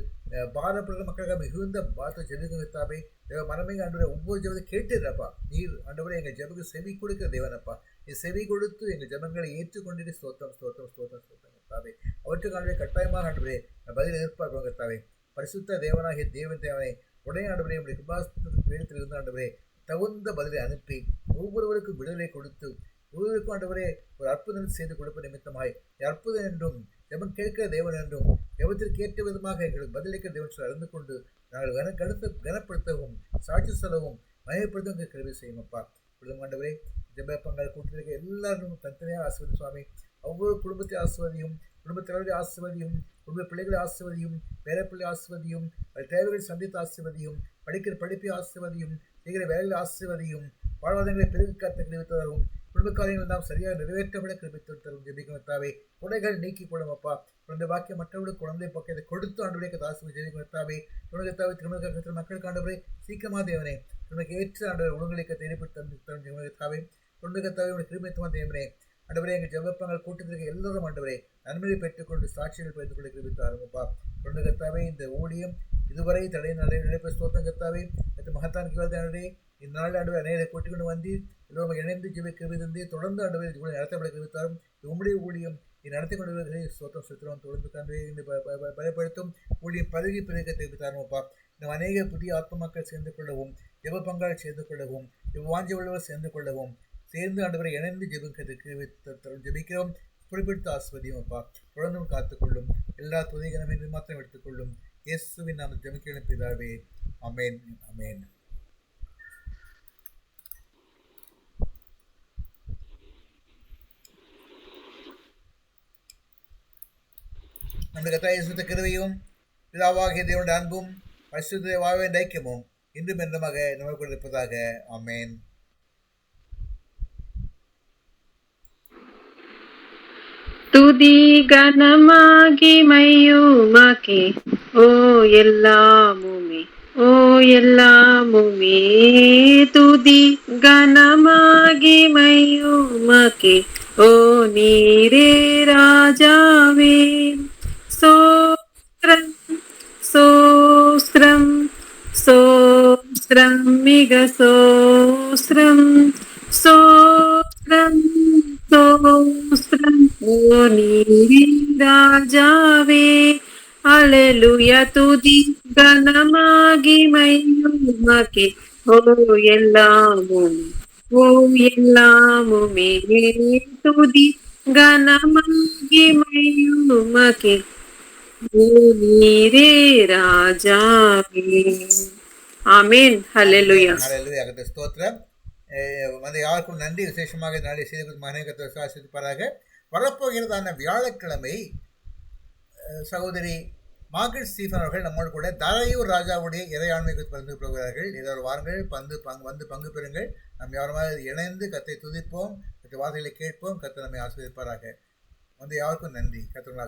பாரப்படுற மக்களுக்காக மிகுந்த பாரத்தை ஜெபிக்கும் கர்த்தாவே. தேவ மனமே ஆண்டவரை ஒவ்வொரு ஜெபத்தை கேட்டுறப்பா. நீர் ஆண்டவரை எங்கள் ஜெபக்கு செவி கொடுக்கிற தேவனப்பா. நீ செவி கொடுத்து எங்கள் ஜெபங்களை ஏற்றுக்கொண்டிரு ஸ்தோத்திரம் கர்த்தாவே. அவற்றுக்கு ஆண்டவரை கட்டாயமாக ஆண்டவரே பதில் எதிர்பார்க்கிறோம் கர்த்தாவே. பரிசுத்த தேவனாகிய தேவன் தேவனை உடனே ஆண்டவரே உடைய கிருபாசனத்திற்கு பீடத்திலிருந்து ஆண்டவரே தகுந்த பதிலை அனுப்பி ஒவ்வொருவருக்கும் விடுதலை கொடுத்து ஒவ்வொருவருக்கும் ஆண்டவரே ஒரு அற்புதம் செய்து கொடுப்ப நிமித்தமாய் அற்புதம் என்றும் ஜெபம் கேட்கிற தேவன் என்றும் ஜெபத்திற்கு ஏற்ற விதமாக எங்களுக்கு பதிலளிக்கிற தேவன் சொல்லி அறிந்து கொண்டு நாங்கள் கனப்படுத்தவும் சாட்சி சொல்லவும் மயப்படுத்தவும் கருவி செய்யும் அப்பா. ஆண்டவரே ஜெப பங்காளி கூட்டிருக்க எல்லாரும் தனித்தனியாக ஆசிர்வதி சுவாமி. ஒவ்வொரு குடும்பத்தை ஆசிர்வதியும், குடும்ப தலைவரை ஆசிர்வதியும், குடும்ப பிள்ளைகளை ஆசிர்வதியும், பேரப்பிள்ளை ஆசிர்வதியும், தேவைகளை சந்தித்து ஆசிர்வதியும், படிக்கிற படிப்பை ஆசிர்வதியும், செய்கிற வேலைகளை ஆசிர்வதியும், வாழ்வாதாரங்களை பெருகு காத்த கிருவித்தரும், குடும்ப காரியங்கள் நாம் சரியாக நிறைவேற்றப்பட கிருபித்தரும் ஜெபிக்கத்தாவே. குறைகள் நீக்கி கொள்ளும் குழந்தை பாக்கிய மற்றவர்களுக்கு குழந்தை பக்கத்தை கொடுத்து ஆண்டுடைய தாசி ஜெபிக்கத்தாவே. துணகத்தாவே திருமண மக்களுக்கு ஆண்டவரை சீக்கிரமா தேவனே உனக்கு ஏற்ற ஆண்டவர் உணவுகளை தேடிப்பட்டு தந்துத்தாவே. துணகத்தாவே உனக்கு கிருமித்துவம் தேவனே ஆண்டவரே எங்கள் ஜெபப்பங்கள் கூட்டத்திற்கு எல்லாரும் ஆண்டவரே நன்மையை பெற்றுக்கொண்டு சாட்சிகள் பெற்றுக் கொண்டு கிருபித்தாருங்கப்பா. துணகத்தாவே இந்த ஊழியம் இதுவரை தடை நடைபெற ஸ்தோத்திரங்கத்தாவே. மகத்தான் கேள்வி இந்நாள் ஆண்டவர் நேரை கூட்டிக் கொண்டு வந்து எல்லோரும் இணைந்து ஜெப கிருபை தந்து தொடர்ந்து ஆண்டவர் நடத்தப்பட கிருவித்தாரும். உம்முடைய ஊழியம் நடத்தி கொண்டு வருகிற சோத்திரம் சுத்திரம் தொடர்ந்து கண்டு பயப்படுத்தும் ஊழியம் பருகி பிறகு தெரிவித்தாருமப்பா. இன்னும் அநேக புதிய ஆத்மக்கள் சேர்ந்து கொள்ளவும், ஜெப பங்காளி சேர்ந்து கொள்ளவும், வாஞ்சி உள்ளவர் சேர்ந்து கொள்ளவும், சேர்ந்து ஆண்டவரை இணைந்து ஜெபிக்கிறோம். குறிப்பிட்ட ஆஸ்வதியும் அப்பா தொடர்ந்தும் காத்துக்கொள்ளும். எல்லா துதிகரமையும் மாத்திரம் எடுத்துக்கொள்ளும். இயேசுவின் நாம் ஜெபிக்கிறோம் பிதாவே. ஆமென், ஆமென். நம்முடைய கர்த்தராகிய இயேசு கிருபையும் பிதாவாகிய தேவனுடைய அன்பும் பரிசுத்த தேவாவின் ஐக்கியமும் இன்றும் என்றுமாக நமக்கு இருப்பதாக. ஆமென். துதி கனமாகி மையுமாக்கே ஓ எல்லாமுமே, ஓ எல்லாமுமே. துதி கனமாகி மையுமாக்கே ஓ நீரே ராஜாவே. சோஸ்திரம் சோஸ்திரம் சோஸ்திரம் மிக சோஸ்திரம் சோஸ்திரம் சோஸ்திரம் ஓ நீரே ராஜாவே. அல்லேலூயா. துதி கனமாகி மையுமாக்கே ஓ எல்லாமுமே, ஓ எல்லாமுமே. துதி கனமாகி மையுமாக்கே ஓ நீரே ராஜாவே. ஆமென். ஹல்லேலூயா. ஹல்லேலூயா. கர்த்தருக்கு ஸ்தோத்திரம். வந்து யாருக்கும் நன்றி. விசேஷமாக நாளை செய்து மகனை ஆசிர்வதிப்பாராக. வரப்போகிறதான வியாழக்கிழமை சகோதரி மார்கரெட் ஸ்டீஃபன் அவர்கள் நம்மோடு கூட தரையூர் ராஜாவுடைய இறையாண்மை குறித்து பகிர்ந்து போகிறார்கள். ஏதாவது வாருங்கள், வந்து பங்கு பெறுங்கள். நாம் யாருமாக இணைந்து கத்தை துதிப்போம், கத்த வார்த்தைகளை கேட்போம். கத்த நம்மை ஆசிர்வதிப்பாராக. வந்து யாருக்கும் நன்றி. கத்தவங்களாக